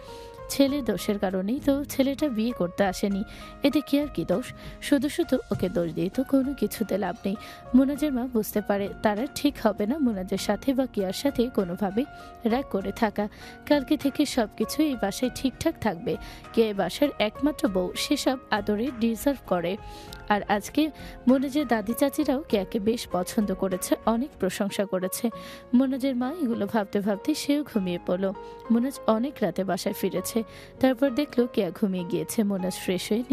ছেলে দোষের কারণেই তো ছেলেটা বিয়ে করতে আসেনি, এতে কি আর কি দোষ? শুধু শুধু ওকে দোষ দিয়ে তো কোনো কিছুতে লাভ নেই। মোনাজের মা বুঝতে পারে তারা ঠিক হবে না মোনাজের সাথে বা কিয়ার সাথে কোনোভাবে রাগ করে থাকা। কালকে থেকে সবকিছু এই বাসায় ঠিকঠাক থাকবে। কে এই বাসার একমাত্র বউ, সেসব আদরে ডিজার্ভ করে। আর আজকে মোনাজের দাদি চাচিরাও কেয়াকে বেশ পছন্দ করেছে, অনেক প্রশংসা করেছে। মোনাজের মা এগুলো ভাবতে ভাবতে সেও ঘুমিয়ে পড়ল। মোনাজ অনেক রাতে বাসায় ফিরেছে, তারপর দেখলো কেয়া ঘুমিয়ে গিয়েছে। মোনাজ ফ্রেশ হয়ে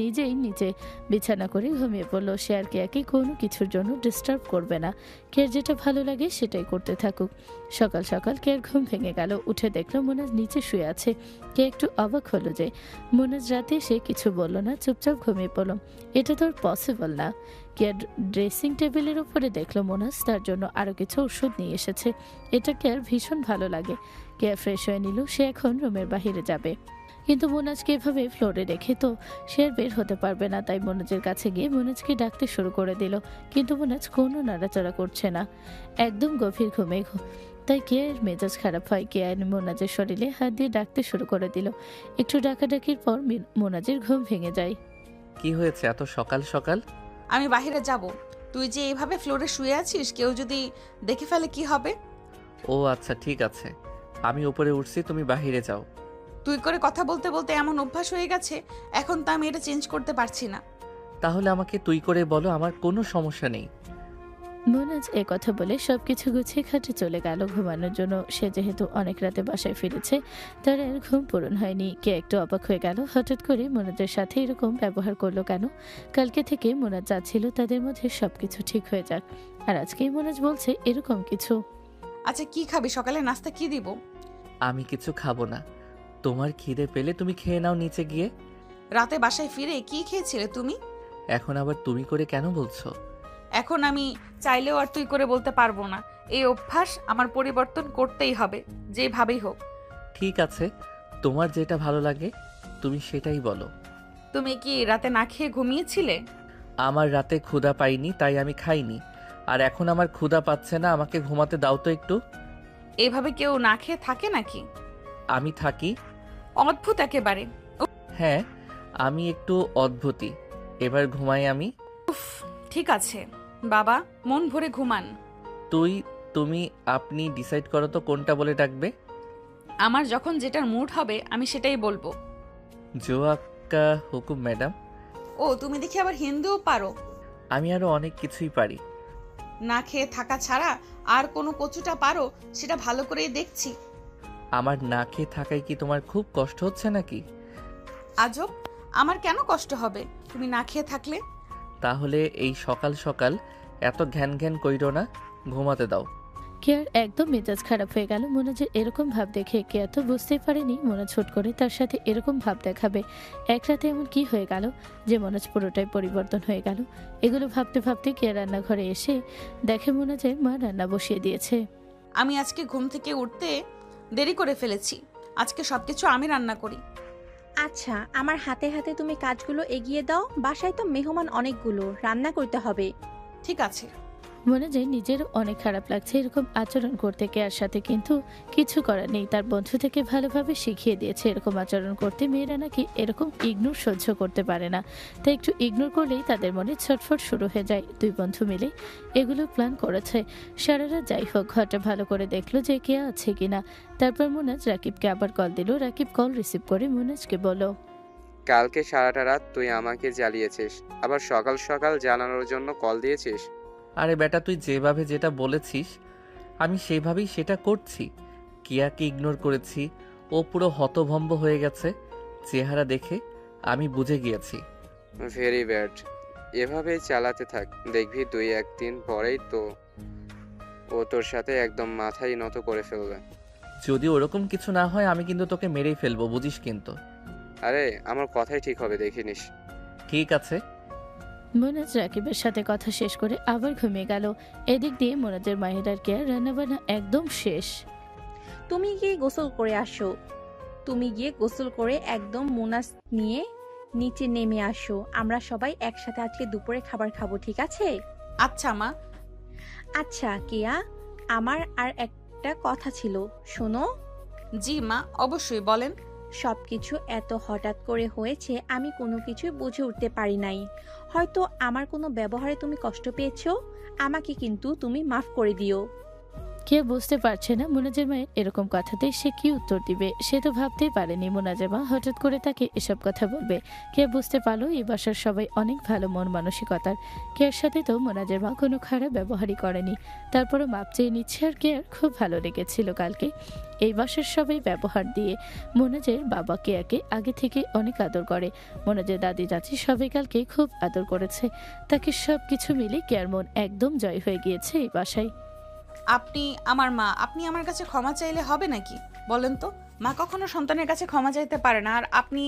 নিজেই নিচে বিছানা করে ঘুমিয়ে পড়লো। সে আর কেয়াকে কোনো কিছুর জন্য ডিস্টার্ব করবে না, কেয়ার যেটা ভালো লাগে সেটাই করতে থাকুক। সকাল সকাল কেয়ার ঘুম ভেঙে গেল, উঠে দেখলো মোনাজ নিচে শুয়ে আছে। কে একটু অবাক হলো যে মোনাজ রাতে সে কিছু বলল না, চুপচাপ ঘুমিয়ে পড়ল। এটা তো পসিবল না। কেয়ার ড্রেসিং টেবিলের উপরে দেখলো মোনাজ তার জন্য আরো কিছু ওষুধ নিয়ে এসেছে। এটা কেয়ার ভীষণ ভালো লাগে। কেয়া ফ্রেশ হয়ে নিল, সে এখন রুমের বাহিরে যাবে। কিন্তু মোনাজকে এভাবে ফ্লোরে রেখে তো সে আর বের হতে পারবে না, তাই মোনাজের কাছে গিয়ে মোনাজকে ডাকতে শুরু করে দিল। কিন্তু মোনাজ কোনো নাড়াচাড়া করছে না, একদম গভীর ঘুমে। তাই কেয়ার মেজাজ খারাপ হয়। কেয়া মোনাজের শরীরে হাত দিয়ে ডাকতে শুরু করে দিল। একটু ডাকাডাকির পর মোনাজের ঘুম ভেঙে যায়। কি হয়েছে এত সকাল সকাল? আমি বাইরে যাব। তুই যে এইভাবে ফ্লোরে শুয়ে আছিস, কেউ যদি দেখে ফেলে কি হবে? ও আচ্ছা ঠিক আছে, আমি উপরে উঠছি, তুমি বাহিরে যাও। তুই করে কথা বলতে বলতে এমন অভ্যাস হয়ে গেছে, এখন তা আমি এটা চেঞ্জ করতে পারছি না। তাহলে আমাকে তুই করে বলো, আমার কোনো সমস্যা নেই। মোনাজ কথা বলে সবকিছু গুছিয়ে খাটে চলে গেল ঘুমানোর জন্য। সে যেহেতু অনেক রাতে বাসায় ফিরেছে, তার আর ঘুম পূরণ হয়নি। কে একটু অবাক হয়ে গেল, হঠাৎ করে মোনাজের সাথে এরকম ব্যবহার করলো কেন? কালকে থেকে মোনাজ চাচ্ছিল তাদের মধ্যে সবকিছু ঠিক হয়ে যাক, আর আজকেই মোনাজ বলছে এরকম কিছু। আচ্ছা কি খাবি? সকালে নাস্তা কি দিব? আমি কিছু খাবো না, তোমার খিদে পেলে তুমি খেয়ে নাও নিচে গিয়ে। রাতে বাসায় ফিরে কি খেয়েছিলে তুমি? এখন আবার তুমি করে কেন বলছো? এখন আমি চাইলেও আর তুই করে বলতে পারবো না। এই অভ্যাস আমার পরিবর্তন করতেই হবে, যেভাবেই হোক। ঠিক আছে, তোমার যেটা ভালো লাগে তুমি সেটাই বলো। তুমি কি রাতে না খেয়ে ঘুমিয়েছিলে? আমার রাতে ক্ষুধা পাইনি তাই আমি খাইনি, আর এখন আমার ক্ষুধা পাচ্ছে না, আমাকে ঘুমাতে দাও তো একটু। এইভাবে কেউ না খেয়ে থাকে নাকি? আমি থাকি। অদ্ভুত একেবারে। হ্যাঁ, আমি একটু অদ্ভুতই। এবার ঘুমাই আমি। ঠিক আছে বাবা, মন ভরে ঘুমান। তুমি আপনি ডিসাইড করো তো কোনটা বলে ডাকবে। আমার যখন যেটার মুড হবে আমি সেটাই বলবো। জো আক্কা হুকুম ম্যাডাম। ও তুমি দেখি আবার হিন্দিও পারো। আমি আরো অনেক কিছুই পারি। না খেয়ে থাকা ছাড়া আর কোনো কচুটা পারো সেটা ভালো করেই দেখছি। আমার না খেয়ে থাকায় কি তোমার খুব কষ্ট হচ্ছে নাকি? আজব, আমার কেন কষ্ট হবে তুমি না খেয়ে থাকলে? তাহলে এই সকাল সকাল এত ঘ্যান ঘ্যান কইরো না, ঘুমাতে দাও। কেয়ার একদম মেজাজ খারাপ হয়ে গেল। মোনাজের এরকম ভাব দেখে কেয়া তো বুঝতেই পারেনি মোনাজ ছোট করে তার সাথে এরকম ভাব দেখাবে। এক রাতে এমন কি হয়ে গেল যে মোনাজ পুরোটাই পরিবর্তন হয়ে গেল? এগুলো ভাবতে ভাবতে কেয়া রান্নাঘরে এসে দেখে মোনাজের মা রান্না বসিয়ে দিয়েছে। আমি আজকে ঘুম থেকে উঠতে দেরি করে ফেলেছি, আজকে সবকিছু আমি রান্না করি। আচ্ছা, আমার হাতে হাতে তুমি কাজগুলো এগিয়ে দাও, বাসায় তো মেহমান অনেকগুলো, রান্না করতে হবে। ঠিক আছে। মোনাজের নিজেরও অনেক খারাপ লাগছে এরকম আচরণ করতে কেয়ার সাথে, কিন্তু কিছু করার নেই। তার বন্ধু থেকে ভালোভাবে শিখিয়ে দিয়েছে এরকম আচরণ করতে। মেয়েরা নাকি এরকম ইগনোর সহ্য করতে পারে না, তাই একটু ইগনোর করলেই তাদের মনে ছটফট শুরু হয়ে যায়। দুই বন্ধু মিলে এগুলো প্ল্যান করেছে। সারা রাত যাই হোক, ঘরটা ভালো করে দেখলো যে কেয়া আছে কিনা। তারপর মোনাজ রাকিবকে আবার কল দিল। রাকিব কল রিসিভ করে মোনাজকে বলল, কালকে সারাটা রাত তুই আমাকে জ্বালিয়েছিস, আবার সকাল সকাল জ্বালানোর জন্য কল দিয়েছিস। আরে বেটা, তুই যেভাবে যেটা বলেছিস আমি সেভাবেই সেটা করছি। কিয়াকে ইগনোর করেছি, ও পুরো হতভম্ব হয়ে গেছে। চেহারা দেখে আমি বুঝে গিয়েছি। Very bad. এভাবেই চালাতে থাক, দেখবি 2-1 দিন পরেই তো ও তোর সাথে একদম মাথায় নত করে ফেলবে। যদি ওরকম কিছু না হয় আমি কিন্তু তোকে মেরেই ফেলবো, বুঝিস কিন্তু। আরে আমার কথাই ঠিক হবে, দেখিনিস। ঠিক আছে। মোনাজ রাকিবের সাথে কথা শেষ করে আবার ঘুমিয়ে গেল। এদিক দিয়ে মোনাজের মাহিরার কেয়ার রান্নাবান্না একদম শেষ। তুমি গিয়ে গোসল করে আসো। তুমি গিয়ে গোসল করে একদম মোনাস নিয়ে নিচে নেমে আসো। আমরা সবাই একসাথে আজকে দুপুরে খাবার খাবো, ঠিক আছে? আচ্ছা মা। আচ্ছা কেয়া, আমার আর একটা কথা ছিল, শোনো। জি মা, অবশ্যই বলেন। সবকিছু এত হঠাৎ করে হয়েছে, আমি কোনো কিছুই বুঝে উঠতে পারি নাই। হয়তো আমার কোনো ব্যবহারে তুমি কষ্ট পেয়েছো, আমাকে কিন্তু তুমি মাফ করে দিও। কে বুঝতে পারছে না মোনাজের মায়ের এরকম কথাতে সে কি উত্তর দিবে। সে তো ভাবতেই পারেনি মোনাজের মা হঠাৎ করে তাকে এসব কথা বলবে। কে বুঝতে পারলো এই বাসার সবাই অনেক ভালো মন মানসিকতার। কেয়ার সাথে তো মোনাজের মা কোনো খারাপ ব্যবহারই করেনি, তারপরও মাপ চেয়ে নিচ্ছে। আর কেয়ার খুব ভালো লেগেছিল কালকে এই বাসার সবাই ব্যবহার দিয়ে। মোনাজের বাবা কেয়াকে আগে থেকে অনেক আদর করে। মোনাজের দাদি চাচি সবাই কালকে খুব আদর করেছে তাকে। সব কিছু মিলে কেয়ার মন একদম জয় হয়ে গিয়েছে এই বাসায়। আপনি আমার মা, আপনি আমার কাছে ক্ষমা চাইলে হবে নাকি বলেন তো? মা কখনো সন্তানের কাছে ক্ষমা চাইতে পারে না। আর আপনি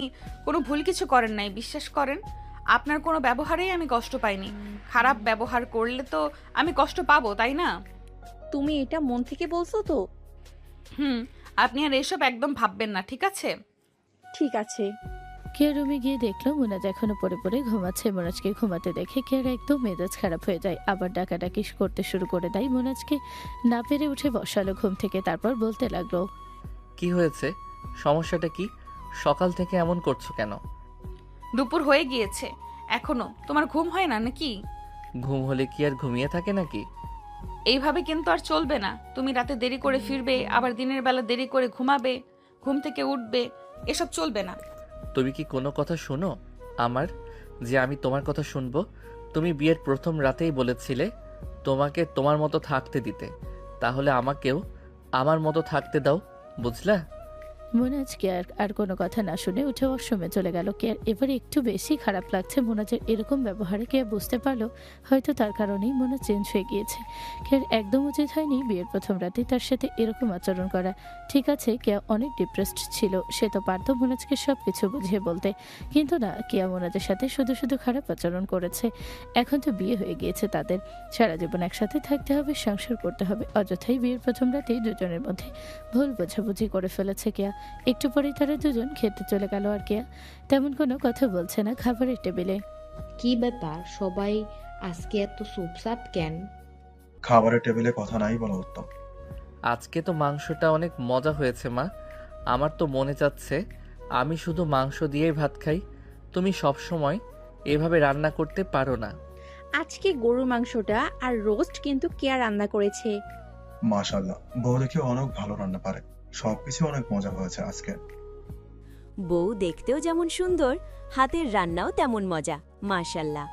কোনো ভুল কিছু করেন নাই, বিশ্বাস করেন। আপনার কোনো ব্যবহারেই আমি কষ্ট পাইনি। খারাপ ব্যবহার করলে তো আমি কষ্ট পাবো, তাই না? তুমি এটা মন থেকে বলছো তো? আপনি আর এসব একদম ভাববেন না, ঠিক আছে? ঠিক আছে। কেয়ার রুমে গিয়ে দেখলো মোনাজ এখনো পড়ে পড়ে ঘুমাচ্ছে। মোনাজকে ঘুমাতে দেখে কেয়ার একদম মেজাজ খারাপ হয়ে যায়, আবার ডাকাডাকি করতে শুরু করে দেয়। মোনাজকে না পেরে উঠে বসালো ঘুম থেকে, তারপর বলতে লাগলো, কি হয়েছে? সমস্যাটা কি? সকাল থেকে এমন করছো কেন? দুপুর হয়ে গিয়েছে, এখনো তোমার ঘুম হয় না নাকি? ঘুম হলে কি আর ঘুমিয়ে থাকে নাকি? এইভাবে কিন্তু আর চলবে না। তুমি রাতে দেরি করে ফিরবে, আবার দিনের বেলা দেরি করে ঘুমাবে, ঘুম থেকে উঠবে, এসব চলবে না। তুমি কি কোনো কথা শোনো আমার, যে আমি তোমার কথা শুনবো? তুমি বিয়ের প্রথম রাতেই বলেছিলে তোমাকে তোমার মতো থাকতে দিতে, তাহলে আমাকেও আমার মতো থাকতে দাও, বুঝলা? মোনাজ কেয়ার আর কোনো কথা না শুনে উঠে ওয়াশরুমে চলে গেল। কেয়ার এবারে একটু বেশি খারাপ লাগছে মোনাজের এরকম ব্যবহারে। কেয়ার বুঝতে পারলো হয়তো তার কারণেই মোনাজ চেঞ্জ হয়ে গিয়েছে। কেয়ার একদম উচিত হয়নি বিয়ের প্রথম রাতে তার সাথে এরকম আচরণ করা। ঠিক আছে, কেয়া অনেক ডিপ্রেসড ছিল, সে তো পারত মোনাজকে সব কিছু বুঝিয়ে বলতে, কিন্তু না, কেয়া মোনাজের সাথে শুধু শুধু খারাপ আচরণ করেছে। এখন তো বিয়ে হয়ে গিয়েছে তাদের, সারা জীবন একসাথে থাকতে হবে, সংসার করতে হবে। অযথাই বিয়ের প্রথম রাতেই দুজনের মধ্যে ভুল বোঝাবুঝি করে ফেলেছে কেয়া। একটু পরেই তারা দুজন খেতে চলে গেল। আর কেয়া তেমন কোনো কথা বলছে না খাবারের টেবিলে। কি ব্যাপার, সবাই আজকে এত চুপচাপ কেন? খাবারের টেবিলে কথা নাই বলা উত্তম। আজকে তো মাংসটা অনেক মজা হয়েছে মা। আমার তো মনে চাচ্ছে আমি শুধু মাংস দিয়েই ভাত খাই। তুমি সব সময় এভাবে রান্না করতে পারো না। আজকে গরুর মাংসটা আর রোস্ট কিন্তু কেয়া রান্না করেছে। মাশাআল্লাহ, বউ দেখে অনেক ভালো রান্না পারে। সবকিছু অনেক মজা হয়েছে আজকে। বউ দেখতেও যেমন সুন্দর, হাতের রান্নাও তেমন মজা, মাশাল্লাহ।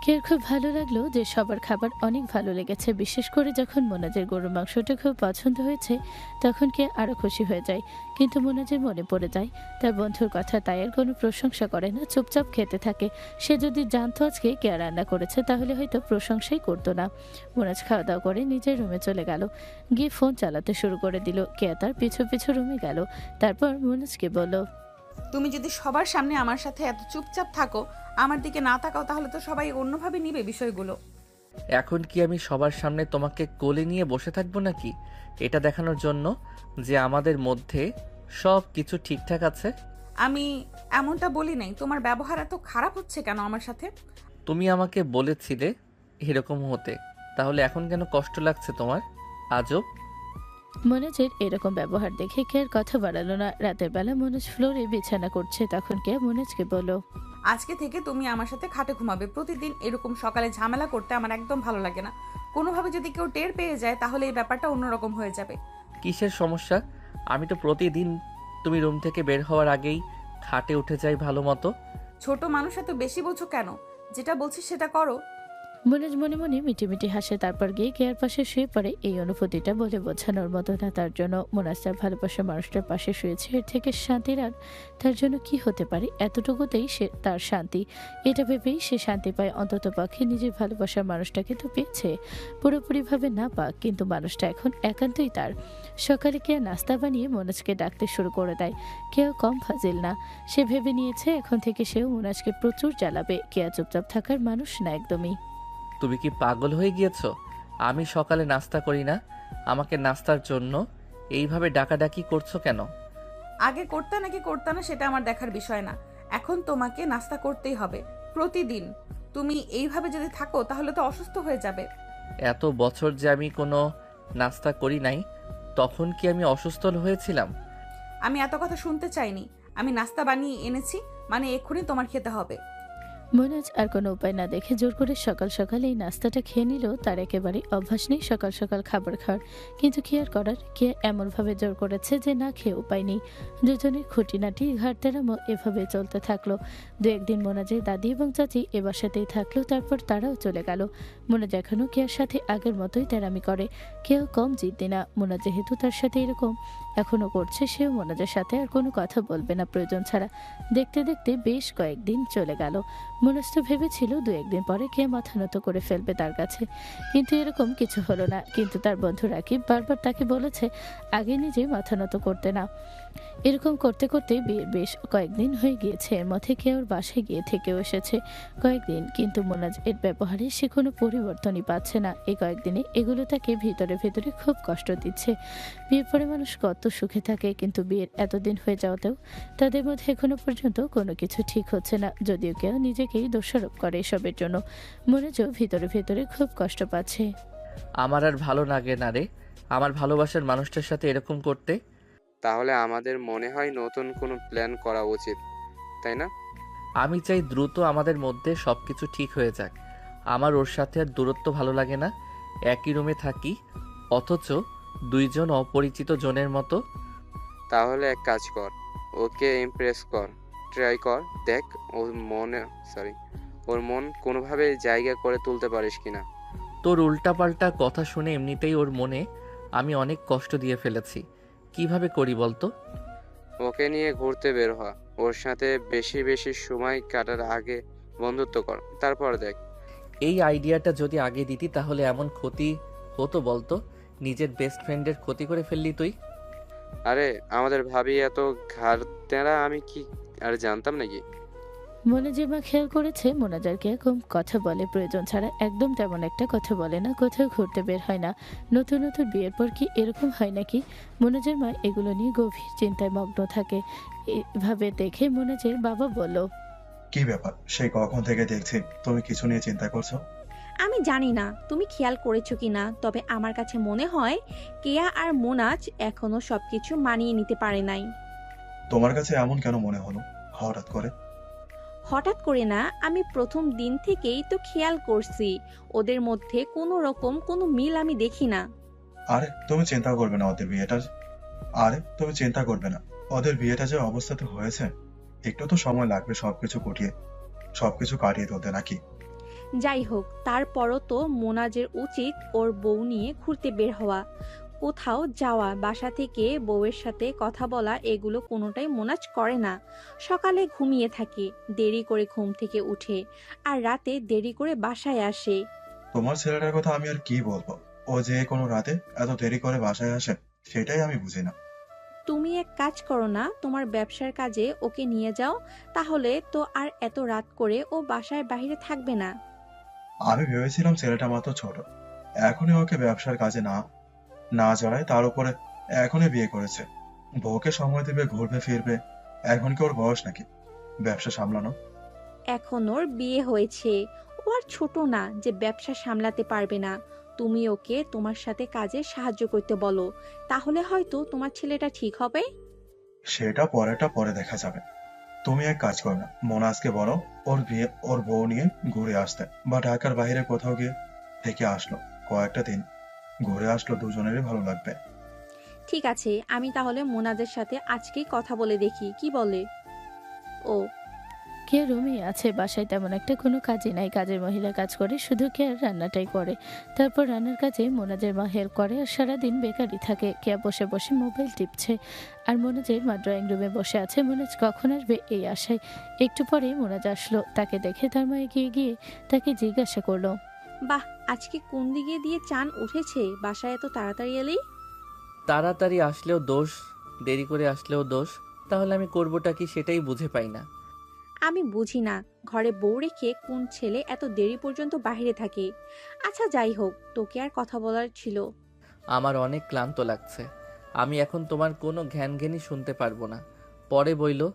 কেয়ার খুব ভালো লাগলো যে সবার খাবার অনেক ভালো লেগেছে। বিশেষ করে যখন মোনাজের গরুর মাংসটা খুব পছন্দ হয়েছে তখন কে আরো খুশি হয়ে যায়। কিন্তু মোনাজের মনে পড়ে যায় তার বন্ধুর কথা, তাই আর কোনো প্রশংসা করে না, চুপচাপ খেতে থাকে। সে যদি জানতো আজকে কেয়া রান্না করেছে তাহলে হয়তো প্রশংসাই করতো না। মোনাজ খাওয়া দাওয়া করে নিজের রুমে চলে গেল, গিয়ে ফোন চালাতে শুরু করে দিল। কেয়া তার পিছু পিছু রুমে গেল। তারপর মোনাজকে বলল, তুমি যদি সবার সামনে আমার সাথে এত চুপচাপ থাকো, আমার দিকে না তাকাও, তাহলে তো সবাই অন্যভাবে নিবে বিষয়গুলো। এখন কি আমি সবার সামনে তোমাকে কোলে নিয়ে বসে থাকবো নাকি, এটা দেখানোর জন্য যে আমাদের মধ্যে সব কিছু ঠিকঠাক আছে? আমি এমনটা বলি নাই। তোমার ব্যবহার এত খারাপ হচ্ছে কেন আমার সাথে? তুমি আমাকে বলেছিলে এরকম হতে, তাহলে এখন কেন কষ্ট লাগছে তোমার? আজব। মোনাজের এরকম ব্যবহার দেখে কেয়ার কথা বাড়ালো না। রাতের বেলা মোনাজ ফ্লোরে বিছানা করছে, তখন কেয়া মোনাজকে বলল, আজকে থেকে তুমি আমার সাথে খাটে ঘুমাবে। প্রতিদিন এরকম সকালে ঝামেলা করতে আমার একদম ভালো লাগে না। কোনোভাবে যদি কেউ টের পেয়ে যায় তাহলে এই ব্যাপারটা অন্যরকম হয়ে যাবে। কিসের সমস্যা? আমি তো প্রতিদিন তুমি রুম থেকে বের হওয়ার আগেই খাটে উঠে যাই ভালো মতো। ছোট মানুষ এত বেশি বোঝো কেন? যেটা বলছি সেটা করো। মনোজ মনে মনে মিটিমিটি হাসে, তারপর গিয়ে কেয়ার পাশে শুয়ে পড়ে। এই অনুভূতিটা বলে বোঝানোর মতো না তার জন্য। মনোজ তার ভালোবাসার মানুষটার পাশে শুয়েছে, এর থেকে শান্তির আর তার জন্য কি হতে পারে? এতটুকুতেই সে তার শান্তি। এটা ভেবেই সে শান্তি পায়। অন্তত পক্ষে নিজের ভালোবাসার মানুষটাকে তো পেয়েছে, পুরোপুরিভাবে না পাক, কিন্তু মানুষটা এখন একান্তই তার। সকালে কেয়া নাস্তা বানিয়ে মনোজকে ডাকতে শুরু করে দেয়। কেউ কম ফাজিল না। সে ভেবে নিয়েছে এখন থেকে সেও মনোজকে প্রচুর জ্বালাবে। কেয়া চুপচাপ থাকার মানুষ না একদমই। তুমি কি পাগল হয়ে গিয়েছো? আমি সকালে নাস্তা করি না? আমাকে নাস্তার জন্য এইভাবে ডাকাডাকি করছো কেন? আগে করতে নাকি করতে না সেটা আমার দেখার বিষয় না। এখন তোমাকে নাস্তা করতেই হবে প্রতিদিন। তুমি এইভাবে যদি থাকো তাহলে তো অসুস্থ হয়ে যাবে। এত বছর যে আমি কোনো নাস্তা করি নাই, তখন কি আমি অসুস্থ হয়েছিলাম? আমি এত কথা শুনতে চাইনি। আমি নাস্তা বানিয়ে এনেছি, মানে এক্ষুনি তোমার খেতে হবে। মনোজ আর কোনো উপায় না দেখে জোর করে সকাল সকাল এই নাস্তাটা খেয়ে নিল। তার একেবারে অভ্যাস নেই সকাল সকাল খাবার খাওয়ার, কিন্তু কি আর করার। কে এমনভাবে জোর করেছে যে না খেয়ে উপায় নেই। দুজনের খুঁটিনাটি ঘাটতেরামো এভাবে চলতে থাকলো। দু একদিন মোনাজের দাদি এবং চাচি এ বাসাতেই থাকলো, তারপর তারাও চলে গেল। মোনাজ এখনও কেয়ার সাথে আগের মতোই তেরামি করে। কেউ কম জিদ্দি না। মোনা যেহেতু তার সাথে এরকম এখনও করছে, সেও মোনাজের সাথে আর কোনো কথা বলবে না প্রয়োজন ছাড়া। দেখতে দেখতে বেশ কয়েকদিন চলে গেল। মনোজ তো ভেবেছিল দু একদিন পরে কে মাথা নত করে ফেলবে তার কাছে, কিন্তু এরকম কিছু হলো না। কিন্তু তার বন্ধু রাকিব বারবার তাকে বলেছে আগে নিজে মাথা নত করতে না। এরকম করতে করতে বিয়ের বেশ কয়েকদিন হয়ে গিয়েছে। এর মধ্যে কেউ ওর বাসায় গিয়ে থেকেও এসেছে কয়েকদিন, কিন্তু মোনাজ এর ব্যবহারে সে কোনো পরিবর্তনই পাচ্ছে না। এই কয়েকদিনে এগুলো তাকে ভিতরে ভিতরে খুব কষ্ট দিচ্ছে। বিয়ের পরে মানুষ কত সুখে থাকে, কিন্তু বিয়ের এতদিন হয়ে যাওয়াতেও তাদের মধ্যে এখনো পর্যন্ত কোনো কিছু ঠিক হচ্ছে না। যদিও কেউ নিজেকেই দোষারোপ করে এসবের জন্য, মনোজও ভিতরে ভিতরে খুব কষ্ট পাচ্ছে। আমার আর ভালো লাগে না রে আমার ভালোবাসার মানুষটার সাথে এরকম করতে। তাহলে আমাদের মনে হয় নতুন কোনো প্ল্যান করা উচিত, তাই না? আমি চাই দ্রুত আমাদের মধ্যে সবকিছু ঠিক হয়ে যাক। আমার ওর সাথে আর দূরত্ব ভালো লাগে না। একই রুমে থাকি, অথচ দুইজন অপরিচিত জনের মতো। তাহলে এক কাজ কর, ওকে ইমপ্রেস কর, ট্রাই কর, দেখ ওর মন কোনোভাবে জায়গা করে তুলতে পারিস কিনা। তোর উল্টাপাল্টা কথা শুনে এমনিতেই ওর মনে আমি অনেক কষ্ট দিয়ে ফেলেছি। কিভাবে করি বলতো? ওকে নিয়ে ঘুরতে বের হ, ওর সাথে বেশি বেশি সময় কাটার আগে বন্ধুত্ব কর, তারপর দেখ। এই আইডিয়াটা যদি আগে দিতি তাহলে এমন ক্ষতি হতো বলতো? নিজের বেস্ট ফ্রেন্ডের ক্ষতি করে ফেললি তুই। আরে আমাদের ভাবি এত ঘাড় তেরা, আমি কি আর জানতাম নাকি? মনোজের মা খেয়াল করেছে মোনাজারকে কম কথা বলে প্রয়োজন ছাড়া, একদম তেমন একটা কথা বলে না, কোথাও ঘুরতে বের হয় না। নতুন নতুন বিয়ের পর কি এরকম হয় নাকি? মনোজের মা এগুলো নিয়ে গভীর চিন্তায় মগ্ন থাকে। এভাবে দেখে মনোজের বাবা বলল, কি ব্যাপার, সেই কখন থেকে দেখছি তুমি কিছু নিয়ে চিন্তা করছো। আমি জানি না তুমি খেয়াল করেছো কিনা, তবে আমার কাছে মনে হয় কেয়া আর মোনাজ এখনো সবকিছু মানিয়ে নিতে পারে নাই। তোমার কাছে এমন কেন মনে হলো হঠাৎ করে? হঠাৎ করে না, আমি প্রথম দিন থেকেই তো খেয়াল করছি ওদের মধ্যে কোনো রকম কোনো মিল আমি দেখি না। আরে তুমি চিন্তা করবে না ওদের বিয়েটা যে অবস্থাতে হয়েছে, একটু তো সময় লাগবে সবকিছু কাটিয়ে তুলতে, নাকি? যাই হোক, তারপরও তো মোনাজের উচিত ওর বউ নিয়ে ঘুরতে বের হওয়া, কোথাও যাওয়া, বাসা থেকে বউয়ের সাথে কথা বলা, এগুলো কোনোটাই মোনাজ করে না। সকালে ঘুমিয়ে থাকে, দেরি করে ঘুম থেকে উঠে, আর রাতে দেরি করে বাসায় আসে। তোমার ছেলেটার কথা আমি আর কি বলবো, ও যে কোনো রাতে এত দেরি করে বাসায় আসে সেটাই আমি বুঝি না। তুমি এক কাজ করো না, তোমার ব্যবসার কাজে ওকে নিয়ে যাও, তাহলে তো আর এত রাত করে ও বাসার বাইরে থাকবে না। আমি ভেবেছিলাম ছেলেটা মাত্র ছোট, এখনই ওকে ব্যবসার কাজে না জড়ায়, তার উপরে এখনই বিয়ে করেছে, বউকে সময় দেবে, ঘুরবে ফিরবে। এখন কি ওর বয়স নাকি ব্যবসা সামলানো? এখন ওর বিয়ে হয়েছে, ও আর ছোট না যে ব্যবসা সামলাতে পারবে না। তুমি ওকে তোমার সাথে কাজে সাহায্য করতে বলো, তাহলে হয়তো তোমার ছেলেটা ঠিক হবে। সেটা পরে দেখা যাবে। তুমি এক কাজ করো না, মোনাজকে বলো ওর বউ নিয়ে ঘুরে আসতে, বা ঢাকার বাইরে কোথাও গিয়ে থেকে আসলো, কয়েকটা দিন ঘুরে আসলো, দুজনেরই ভালো লাগবে। ঠিক আছে, আমি তাহলে মোনাজের সাথে আজকেই কথা বলে দেখি কি বলে। ও কেয়া রুমেই আছে, বাসায় তেমন একটা কোনো কাজই নাই। কাজের মহিলা কাজ করে, শুধু কেয়ার রান্নাটাই করে। তারপর রান্নার কাজে মোনাজের মা হেল্প করে আর সারাদিন বেকারই থাকে। কেয়া বসে বসে মোবাইল টিপছে আর মোনাজের মা ড্রয়িং রুমে বসে আছে। মোনাজ কখন আসবে এই আশায়। একটু পরে মোনাজ আসলো, তাকে দেখে তার মা এগিয়ে গিয়ে তাকে জিজ্ঞাসা করলো, বাহ, আজকে কোন দিকে দিয়ে চান উঠেছে? বাসায় এত তাড়াতাড়ি এলেই? তাড়াতাড়ি আসলেও দোষ, দেরি করে আসলেও দোষ। তাহলে আমি করবোটা কি সেটাই বুঝে পাই না। আমি বুঝি না, ঘরে বউ রেখে কোন ছেলে এত দেরি পর্যন্ত বাইরে থাকে। আচ্ছা যাই হোক, তোকে আর কথা বলার ছিল। আমার অনেক ক্লান্ত লাগছে। আমি এখন তোমার কোনো ঘ্যানঘ্যানি শুনতে পারবো না। পরে বইলো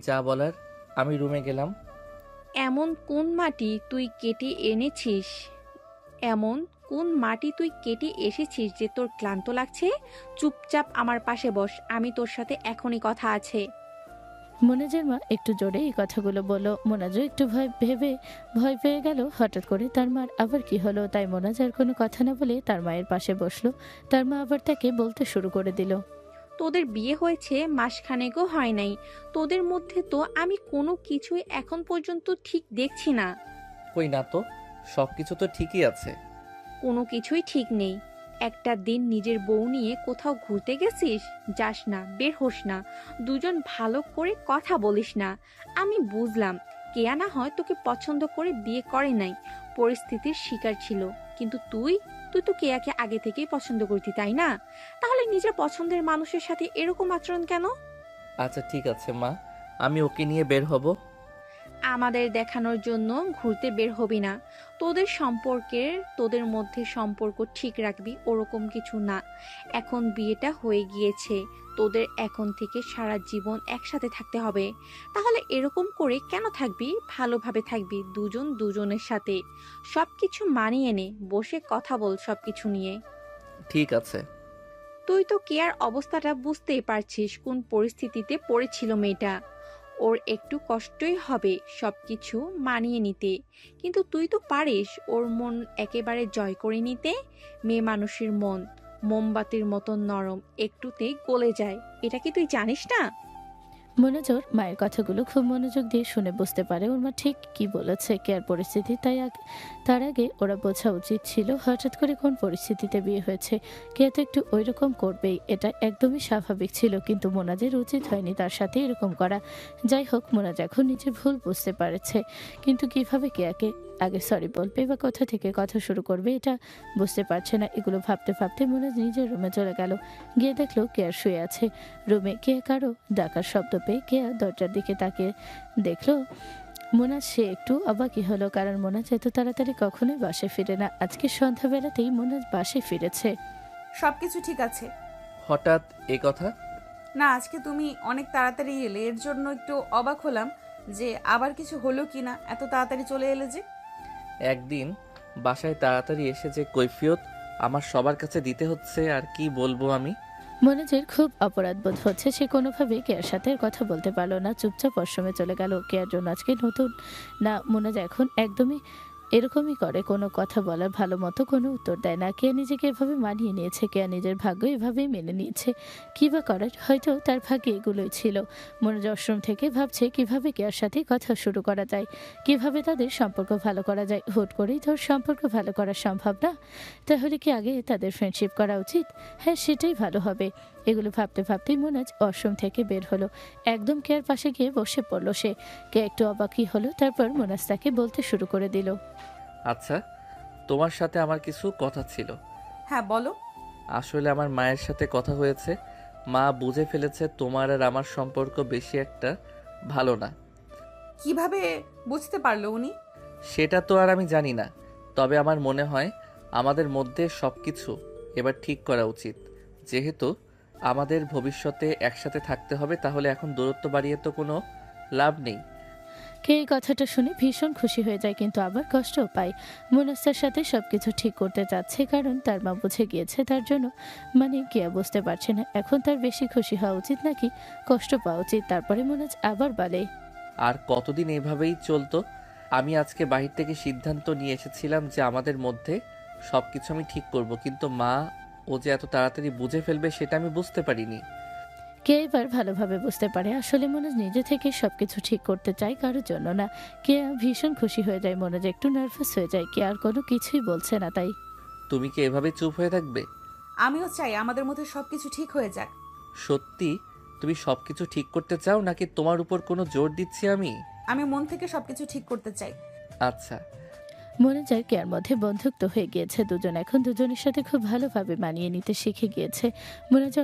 যা বলার। আমি রুমে গেলাম। এমন কোন মাটি তুই কেটে এনেছিস এমন কোন মাটি তুই কেটে এসেছিস যে তোর ক্লান্ত লাগছে? চুপচাপ আমার পাশে বস, আমি তোর সাথে এখনই কথা আছে। মোনাজের মা একটু জোরে এই কথাগুলো বলল। মোনাজও একটু ভয় পেয়ে গেল। হঠাৎ করে তার মার আবার কি হলো, তাই মোনাজ আর কোনো কথা না বলে তার মায়ের পাশে বসলো। তার মা আবার তাকে বলতে শুরু করে দিল, তোদের বিয়ে হয়েছে মাসখানেকও হয় নাই, তোদের মধ্যে তো আমি কোনো কিছুই এখন পর্যন্ত ঠিক দেখছি না। কই না তো, সব কিছু তো ঠিকই আছে। কোনো কিছুই ঠিক নেই। একটা দিন নিজের বউ নিয়ে কোথাও ঘুরতে গেছিস? যাস না, বের হোস না, দুজন ভালো করে কথা বলিস না। আমি বুঝলাম কেয়া না হয় তোকে পছন্দ করে বিয়ে করে নাই, পরিস্থিতির শিকার ছিল। কিন্তু তুই তুই তো কেয়াকে আগে থেকেই পছন্দ করতি, তাই না? তাহলে নিজের পছন্দের মানুষের সাথে এরকম আচরণ কেন? আচ্ছা ঠিক আছে মা, আমি ওকে নিয়ে বের হব। আমাদের দেখানোর জন্য ঘুরতে বের হবি না। তোদের মধ্যে সম্পর্ক ঠিক রাখবি ওরকম কিছু না। এখন বিয়েটা হয়ে গিয়েছে, তোদের এখন থেকে সারা জীবন একসাথে থাকতে হবে। তাহলে এরকম করে কেন থাকবি? ভালোভাবে থাকবি দুজন দুজনের সাথে। সবকিছু মানিয়ে নে, বসে কথা বল সবকিছু নিয়ে। ঠিক আছে। তুই তো কেয়ার অবস্থাটা বুঝতেই পারছিস কোন পরিস্থিতিতে পড়েছিল মেয়েটা। ওর একটু কষ্টই হবে সবকিছু মানিয়ে নিতে, কিন্তু তুই তো পারিস ওর মন একেবারে জয় করে নিতে। মেয়ে মানুষের মন মোমবাতির মতন নরম, একটুতেই গলে যায়। এটা কি তুই জানিস না? মোনাজোর মায়ের কথাগুলো খুব মনোযোগ দিয়ে শুনে বুঝতে পারে ওর মা ঠিক কি বলেছে। কেয়ার পরিস্থিতি, তার আগে ওরা বোঝা উচিত ছিল হঠাৎ করে কোন পরিস্থিতিতে বিয়ে হয়েছে। কেয়া তো একটু ওই রকম করবেই, এটা একদমই স্বাভাবিক ছিল। কিন্তু মোনাজের উচিত হয়নি তার সাথে এরকম করা। যাই হোক, মোনাজ এখন নিজের ভুল বুঝতে পারছে, কিন্তু কিভাবে কেয়াকে আগে সরি বলবে বা কোথা থেকে কথা শুরু করবে এটা বুঝতে পারছে না। এগুলো ভাবতে ভাবতে মোনাজ নিজের রুমে চলে গেল। গিয়ে দেখলো কেয়ার শুয়ে আছে রুমে। কেয়া কারো ডাকার শব্দ পেয়ে কেয়া দরজার দিকে তাকিয়ে দেখলো মোনাজ। সে একটু অবাকই হলো, কারণ মোনাজ এত তাড়াতাড়ি কখনোই বাসে ফিরে না। আজকে সন্ধ্যাবেলাতেই মোনাজ বাসে ফিরেছে। সবকিছু ঠিক আছে? হঠাৎ এ কথা? না, আজকে তুমি অনেক তাড়াতাড়ি এলে, এর জন্য একটু অবাক হলাম যে আবার কিছু হলো কিনা, এত তাড়াতাড়ি চলে এলে যে। একদিন বাসায় তাড়াতাড়ি এসে যে কৈফিয়ত আমার সবার কাছে দিতে হচ্ছে আর কি বলবো আমি। মোনাজের খুব অপরাধ বোধ হচ্ছে। সে কোনোভাবেই কেয়ার সাথে আর কথা বলতে পারলো না, চুপচাপ ওয়াশরুমে চলে গেল। কেয়ার জন্য আজকে নতুন না, মোনাজ এখন একদমই এরকমই করে, কোনো কথা বলার ভালো মতো কোনো উত্তর দেয় না। কেয়া নিজেকে এভাবে মানিয়ে নিয়েছে, কেয়া নিজের ভাগ্য এভাবেই মেনে নিয়েছে। কী বা করার, হয়তো তার ভাগ্যে এগুলোই ছিল। মনোজ আশ্রম থেকে ভাবছে কিভাবে কেয়ার সাথে কথা শুরু করা যায়, কিভাবে তাদের সম্পর্ক ভালো করা যায়। হুট করেই তোর সম্পর্ক ভালো করা সম্ভব না, তাহলে কি আগে তাদের ফ্রেন্ডশিপ করা উচিত? হ্যাঁ, সেটাই ভালো হবে। এগুলো ভাবতে ভাবতেই মোনাজ আশ্রম থেকে বের হলো, একদম কেয়ার পাশে গিয়ে বসে পড়লো সে। কে একটু অবাকই হলো, তারপর মোনাজ তাকে বলতে শুরু করে দিল, আচ্ছা, তোমার সাথে আমার কিছু কথা ছিল। হ্যাঁ বলো। আসলে আমার মায়ের সাথে কথা হয়েছে, মা বুঝে ফেলেছে তোমার আর আমার সম্পর্ক বেশি একটা ভালো না। কিভাবে বুঝতে পারলো উনি? সেটা তো আর আমি জানি না, তবে আমার মনে হয় আমাদের মধ্যে সব কিছু এবার ঠিক করা উচিত। যেহেতু আমাদের ভবিষ্যতে একসাথে থাকতে হবে, তাহলে এখন দূরত্ব বাড়িয়ে তো কোনো লাভ নেই। কে এই কথাটা শুনে ভীষণ খুশি হয়ে যায়, কিন্তু আবার কষ্টও পায়। মোনাজ তার সাথে সবকিছু ঠিক করতে চাচ্ছে, কারণ তার মা বুঝে গিয়েছে তার জন্য। মানে কেয়া বুঝতে পারছে না এখন তার বেশি খুশি হওয়া উচিত নাকি কষ্ট পাওয়া উচিত। তারপরে মোনাজ আবার বলে, আর কতদিন এভাবেই চলতো? আমি আজকে বাহির থেকে সিদ্ধান্ত নিয়ে এসেছিলাম যে আমাদের মধ্যে সব কিছু আমি ঠিক করব, কিন্তু মা ও যে এত তাড়াতাড়ি বুঝে ফেলবে সেটা আমি বুঝতে পারিনি। কে এবার ভালোভাবে বুঝতে পারে আসলে মনোজ নিজে থেকে সবকিছু ঠিক করতে চায়, কারোর জন্য না। কেয়া ভীষণ খুশি হয়ে যায়, মনোজ একটু নার্ভাস হয়ে যায়। কে আর কোনো কিছুই বলছে না তাই। তুমি কি এভাবে চুপ হয়ে থাকবে? আমিও চাই আমাদের মধ্যে সবকিছু ঠিক হয়ে যাক। সত্যি তুমি সবকিছু ঠিক করতে চাও নাকি তোমার উপর কোনো জোর দিচ্ছি আমি? আমি মন থেকে সবকিছু ঠিক করতে চাই। আচ্ছা। মনোজ আর কেয়ার মধ্যে বন্ধুত্ব হয়ে গিয়েছে, দুজন এখন দুজনের সাথে খুব ভালোভাবে মানিয়ে নিতে শিখে গিয়েছে। মনোজ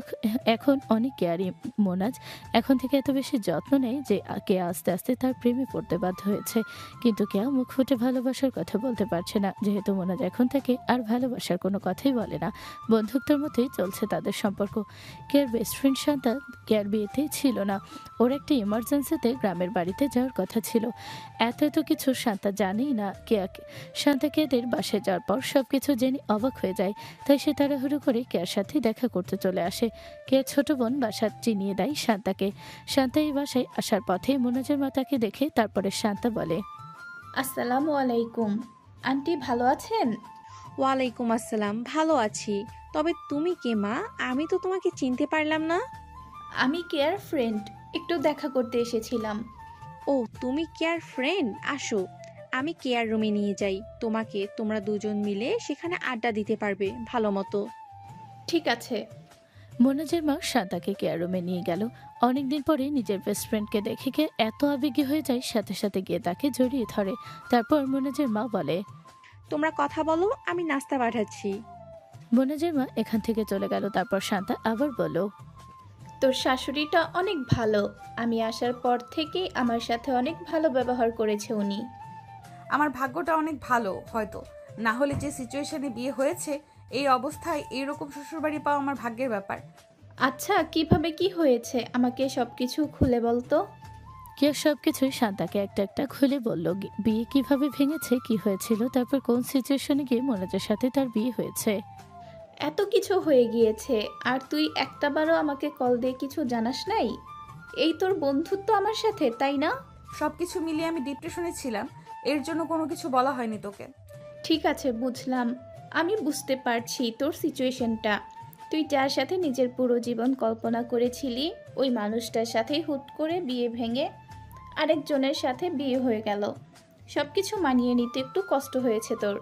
এখন অনেক কেয়ারি। মনোজ এখন থেকে এত বেশি যত্ন নেয় যে কেয়া আস্তে আস্তে তার প্রেমে পড়তে বাধ্য হয়েছে। কিন্তু কেয়া মুখ ফুটে ভালোবাসার কথা বলতে পারছে না, যেহেতু মনোজ এখন থেকে আর ভালোবাসার কোনো কথাই বলে না। বন্ধুত্বের মতোই চলছে তাদের সম্পর্ক। কেয়ার বেস্ট ফ্রেন্ড শান্তা কেয়ার বিয়েতেই ছিল না, ওর একটা ইমার্জেন্সিতে গ্রামের বাড়িতে যাওয়ার কথা ছিল। এত কিছু শান্তা জানেই না কেয়াকে। শান্তা কেয়াদের বাসায় যাওয়ার পর সবকিছু জেনে অবাক হয়ে যায়, তাই সে তাড়াহুড়ো করে কেয়ার সাথে দেখা করতে চলে আসে। কেয়ার ছোট বোন বাসা চিনিয়ে দেয় শান্তাকে। শান্তা এই বাসায় আসার পথে মনোজের মা তাকে দেখে, তারপরে শান্তা বলে, আসসালামু আলাইকুম আন্টি, ভালো আছেন? ওয়ালাইকুম আসসালাম, ভালো আছি। তবে তুমি কে মা? আমি তো তোমাকে চিনতে পারলাম না। আমি কেয়ার ফ্রেন্ড, একটু দেখা করতে এসেছিলাম। ও, তুমি কেয়ার ফ্রেন্ড? আসো, আমি কেয়ার রুমে নিয়ে যাই তোমাকে। তোমরা দুজন মিলে সেখানে আড্ডা দিতে পারবে ভালো মতো। ঠিক আছে। মনোজের মা শান্তাকে কেয়ার রুমে নিয়ে গেল। অনেকদিন পরে নিজের বেস্ট ফ্রেন্ডকে দেখে কে এত আবেগী হয়ে যায়, সাথে সাথে গিয়ে তাকে জড়িয়ে ধরে। তারপর মনোজের মা বলে, তোমরা কথা বলো, আমি নাস্তা পাঠাচ্ছি। মনোজের মা এখান থেকে চলে গেল। তারপর শান্তা আবার বলল, তোর শাশুড়িটা অনেক ভালো, আমি আসার পর থেকে আমার সাথে অনেক ভালো ব্যবহার করেছে উনি। আমার ভাগ্যটা অনেক ভালো, হয়তো না হলে যে সিচুয়েশনে বিয়ে হয়েছে এই অবস্থায় এইরকম শ্বশুরবাড়ি পাওয়া আমার ভাগ্যের ব্যাপার। আচ্ছা, কিভাবে কি হয়েছে আমাকে সবকিছু খুলে বলতো। কেউ সবকিছুই শান্তাকে একটা একটা খুলে বলল। বিয়ে কিভাবে ভেঙেছে, কি হয়েছিল, তারপর কোন সিচুয়েশনে গিয়ে মনোজের সাথে তার বিয়ে হয়েছে। এত কিছু হয়ে গিয়েছে আর তুই একটাবারও আমাকে কল দিয়ে কিছু জানাস নাই? এই তোর বন্ধুত্ব আমার সাথে, তাই না? সবকিছু মিলিয়ে আমি ডিপ্রেশনে ছিলাম, এর জন্য কোনো কিছু বলা হয়নি তোকে। ঠিক আছে, বুঝলাম। আমি বুঝতে পারছি তোর সিচুয়েশনটা। তুই যার সাথে নিজের পুরো জীবন কল্পনা করেছিলি, ওই মানুষটার সাথেই হুট করে বিয়ে ভেঙে আরেকজনের সাথে বিয়ে হয়ে গেল। সব কিছু মানিয়ে নিতে একটু কষ্ট হয়েছে তোর।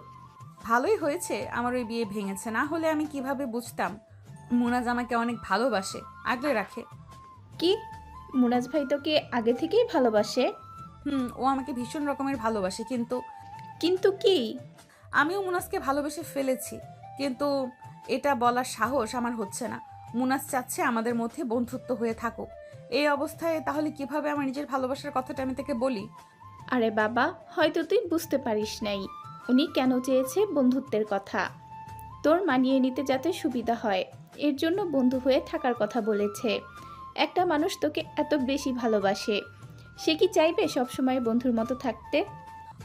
ভালোই হয়েছে আমার ওই বিয়ে ভেঙেছে, না হলে আমি কিভাবে বুঝতাম মুনাজ আমাকে অনেক ভালোবাসে, আগলে রাখে। কি, মুনাজ ভাই তোকে আগে থেকেই ভালোবাসে? ও আমাকে ভীষণ রকমের ভালোবাসে, কিন্তু কিন্তু কি? আমিও মুনাজকে ভালোবেসে ফেলেছি, কিন্তু এটা বলার সাহস আমার হচ্ছে না। মুনাজ চাচ্ছে আমাদের মধ্যে বন্ধুত্ব হয়ে থাকুক। এই অবস্থায় তাহলে কিভাবে আমার নিজের ভালোবাসার কথাটা আমি তাকে বলি? আরে বাবা, হয়তো তুই বুঝতে পারিস নাই উনি কেন চেয়েছে বন্ধুত্বের কথা। তোর মানিয়ে নিতে যাতে সুবিধা হয়, এর জন্য বন্ধু হয়ে থাকার কথা বলেছে। একটা মানুষ তোকে এত বেশি ভালোবাসে, সে কি চাইবে সবসময় বন্ধুর মতো থাকতে?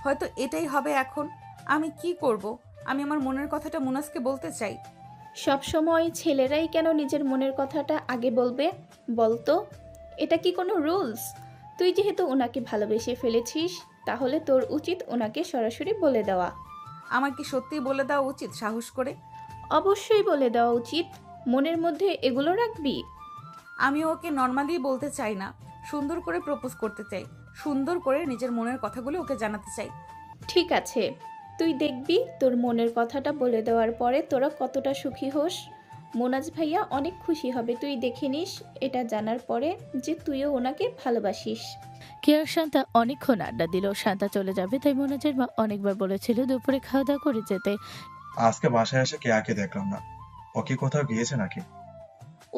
হয়তো এটাই হবে এখন। আমি কি করব? আমি আমার মনের কথাটা মুনাজকে বলতে চাই। সব সময় ছেলেরাই কেন নিজের মনের কথাটা আগে বলবে বলতো? এটা কি কোনো রুলস? তুই যেহেতু ওনাকে ভালোবেসে ফেলেছিস, তাহলে তোর উচিত ওনাকে সরাসরি বলে দেওয়া। আমার কি সত্যিই বলে দেওয়া উচিত সাহস করে? অবশ্যই বলে দেওয়া উচিত। মনের মধ্যে এগুলো রাখবি? আমি ওকে নর্মালি বলতে চাই না, সুন্দর করে প্রপোজ করতে চাই, সুন্দর করে নিজের মনের কথাগুলো ওকে জানাতে চাই। ঠিক আছে, তুই দেখবি তোর মনের কথাটা বলে দেওয়ার পরে তোরা কতটা সুখী হোস। মোনাজ ভাইয়া অনেক খুশি হবে তুই দেখে নিস এটা জানার পরে যে তুইও ওনাকে ভালোবাসিস। কেয়ার শান্তা অনেকক্ষণ আড্ডা দিল। শান্তা চলে যাবে তাই মনোজের মা অনেকবার বলেছিল দুপুরে খাওয়া দাওয়া করে যেতে। আজকে বাসায় এসে কেয়াকে দেখলাম না, ও কি কোথাও গিয়েছে নাকি?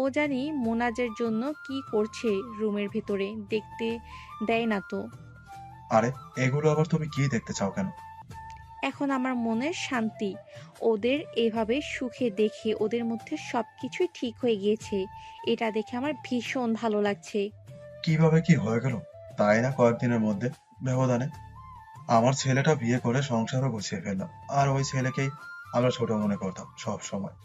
ও জানি মোনাজের জন্য কি করছে রুমের ভেতরে, দেখতে দেয় না তো। আরে এগুলো আবার তুমি কি দেখতে চাও কেন? এখন আমার মনের শান্তি, ওদের এভাবে সুখে দেখে ওদের মধ্যে সবকিছুই ঠিক হয়ে গিয়েছে, এটা দেখে আমার ভীষণ ভালো লাগছে। কিভাবে কি হয়ে গেল তাই না কয়েকদিনের মধ্যে ব্যবধানে? আমার ছেলেটা বিয়ে করে সংসারও গুছিয়ে ফেললাম, আর ওই ছেলেকেই আমরা ছোট মনে করতাম সব সময়।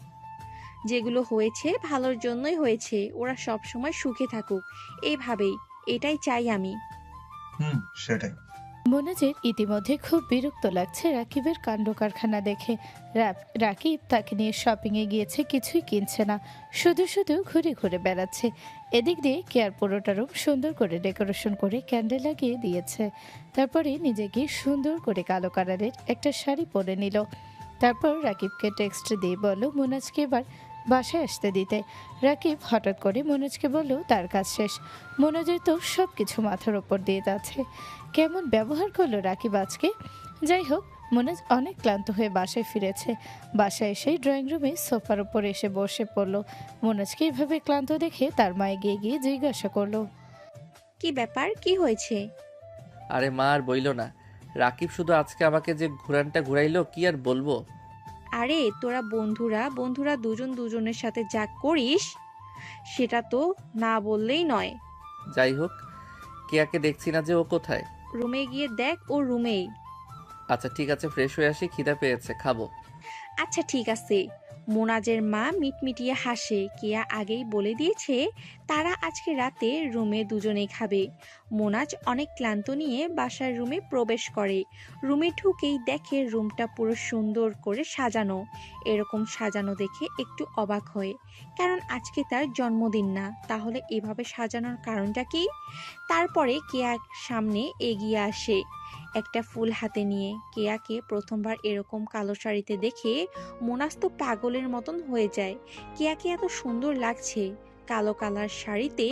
যেগুলো হয়েছে ভালোর জন্যই হয়েছে, ওরা সব সময় সুখে থাকুক এইভাবেই, এটাই চাই আমি। সেটাই। মোনাজের ইতিমধ্যে খুব বিরক্ত লাগছে রাকিবের কাণ্ড কারখানা দেখে। রাকিব তাকে নিয়ে শপিংয়ে গিয়েছে, কিছুই কিনছে না, শুধু শুধু ঘুরে ঘুরে বেড়াচ্ছে। এদিক দিয়ে কেয়ার পুরোটা রুম সুন্দর করে ডেকোরেশন করে ক্যান্ডেল লাগিয়ে দিয়েছে। তারপরে নিজে গিয়ে সুন্দর করে কালো কালারের একটা শাড়ি পরে নিল। তারপর রাকিবকে টেক্সট দিয়ে বলল মোনাজকে এবার বাসায় আসতে দিতে। রাকিব হঠাৎ করে মোনাজকে বলল তার কাজ শেষ। মোনাজের তো সব কিছু মাথার ওপর দিয়ে যাচ্ছে। কেমন ব্যবহার করলো রাকিব আজকে। যাই হোক, মোনাজ অনেক ক্লান্ত হয়ে বাসায় ফিরেছে। বাসায় এসে ড্রয়িং রুমে সোফার উপর এসে বসে পড়ল। মোনাজকে এভাবে ক্লান্ত দেখে তার মা এগিয়ে গিয়ে জিজ্ঞাসা করলো, কি ব্যাপার, কি হয়েছে? আরে মা আর বইলো না, রাকিব শুধু আজকে আমাকে যে ঘুরানটা ঘুরাইলো কি আর বলবো। আরে তোরা বন্ধুরা দুজন দুজনের সাথে যা করিস সেটা তো না বললেই নয়। যাই হোক, কেয়াকে দেখছি না যে, ও কোথায়? রুমে গিয়ে দেখ, ও রুমেই। আচ্ছা ঠিক আছে, ফ্রেশ হয়ে আসি, খিদা পেয়েছে, খাবো। আচ্ছা ঠিক আছে। মোনাজের মা মিটমিটিয়ে হাসে। কেয়া আগেই বলে দিয়েছে তারা আজকে রাতে রুমে দুজনেই খাবে। মোনাজ অনেক ক্লান্ত নিয়ে বাসার রুমে প্রবেশ করে। রুমে ঢুকেই দেখে রুমটা পুরো সুন্দর করে সাজানো। এরকম সাজানো দেখে একটু অবাক হয়, কারণ আজকে তার জন্মদিন না। তাহলে এভাবে সাজানোর কারণটা কি? তারপরে কেয়া সামনে এগিয়ে আসে একটা ফুল হাতে নিয়ে। কেয়াকে প্রথমবার এরকম কালো শাড়িতে দেখে মোনাজ তো পাগলের মতন হয়ে যায়। কেয়াকে এত সুন্দর লাগছে কালো কালার শাড়িতে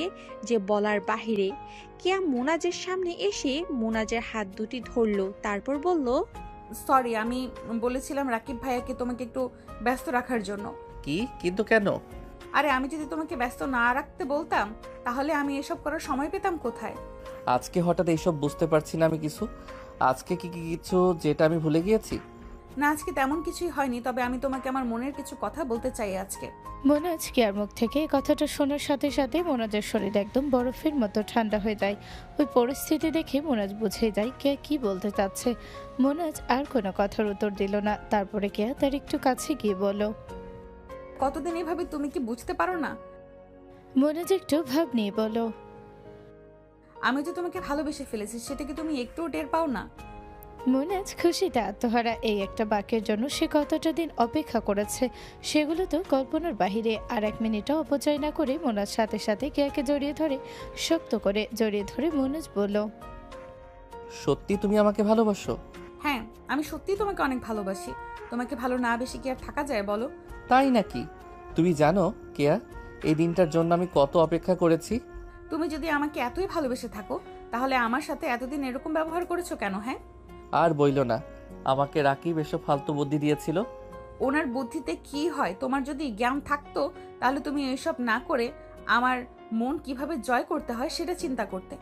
যে বলার বাহিরে। কেয়া মোনাজের সামনে এসে মোনাজের হাত দুটি ধরলো, তারপর বলল, সরি, আমি বলেছিলাম রাকিব ভাইয়াকে তোমাকে একটু ব্যস্ত রাখার জন্য। কি কিন্তু কেন? আরে আমি যদি তোমাকে ব্যস্ত না রাখতে বলতাম তাহলে আমি এসব করার সময় পেতাম কোথায়? আজকে হঠাৎ এইসব বুঝতে পারছি না আমি কিছু। আজকে কি কিছু যেটা আমি ভুলে গিয়েছি? না, আজকে তেমন কিছুই হয়নি, তবে আমি তোমাকে আমার মনের কিছু কথা বলতে চাই আজকে। মোনাজ কেয়ার মুখ থেকে এই কথাটা শোনার সাথে সাথে মোনাজের শরীর একদম বরফের মতো ঠান্ডা হয়ে যায়। ওই পরিস্থিতি দেখে মোনাজ বুঝে যায় কেয়া কি বলতে চাচ্ছে। মোনাজ আর কোনো কথার উত্তর দিল না। তারপরে কেয়া তার একটু কাছে গিয়ে বলল, কতদিন এভাবে, তুমি কি বুঝতে পারো না? মোনাজ একটু ভাব নিয়ে বলল, আমি যে তোমাকে ভালোবেসে ফেলেছি সেটা কি তুমি একটুও টের পাও না? মোনাজ খুশিতে আত্মহারা। এই একটা বাক্যের জন্য সে কতটা দিন অপেক্ষা করেছে সেগুলো তো কল্পনার বাহিরে। আর এক মিনিটও অপচয় না করে মোনাজ সাথে সাথে কেয়াকে জড়িয়ে ধরে, শক্ত করে জড়িয়ে ধরে মোনাজ বলল, সত্যি তুমি আমাকে ভালোবাসো? হ্যাঁ, আমি সত্যিই তোমাকে অনেক ভালোবাসি। তোমাকে ভালো না বেশি কি আর থাকা যায় বলো? তাই নাকি? তুমি জানো কেয়া, এই দিনটার জন্য আমি কত অপেক্ষা করেছি। তুমি যদি আমাকে এতই ভালোবেসে থাকো তাহলে আমার সাথে এতদিন এরকম ব্যবহার করেছো কেন? হ্যাঁ, আর বইলো না, আমাকে রাকিব এসব ফালতু বুদ্ধি দিয়েছিল। ওনার বুদ্ধিতে কি হয়? তোমার যদি জ্ঞান থাকতো তাহলে তুমি এসব না করে আমার মন কিভাবে জয় করতে হয় সেটা চিন্তা করতে।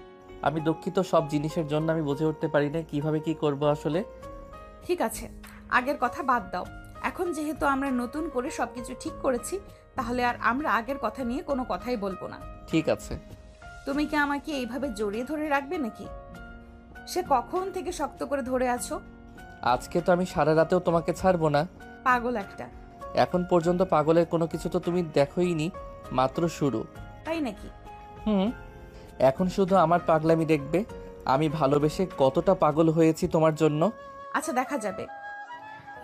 আমি দুঃখিত, সব জিনিসের জন্য আমি বুঝে উঠতে পারি না কিভাবে কি করব আসলে। ঠিক আছে, আগের কথা বাদ দাও। এখন যেহেতু আমরা নতুন করে সবকিছু ঠিক করেছি তাহলে আর আমরা আগের কথা নিয়ে কোনো কথাই বলবো না। ঠিক আছে। তুমি কি আমাকে এইভাবে জড়িয়ে ধরে রাখবে নাকি? সে কখন থেকে শক্ত করে ধরে আছো? আজকে তো আমি সারা রাতেও তোমাকে ছাড়বো না। পাগল একটা। এখন পর্যন্ত পাগলের কোনো কিছু তো তুমি দেখোইনি, মাত্র শুরু। তাই নাকি? এখন শুধু আমার পাগলামি দেখবে, আমি ভালোবেসে কতটা পাগল হয়েছি তোমার জন্য। আচ্ছা, দেখা যাবে।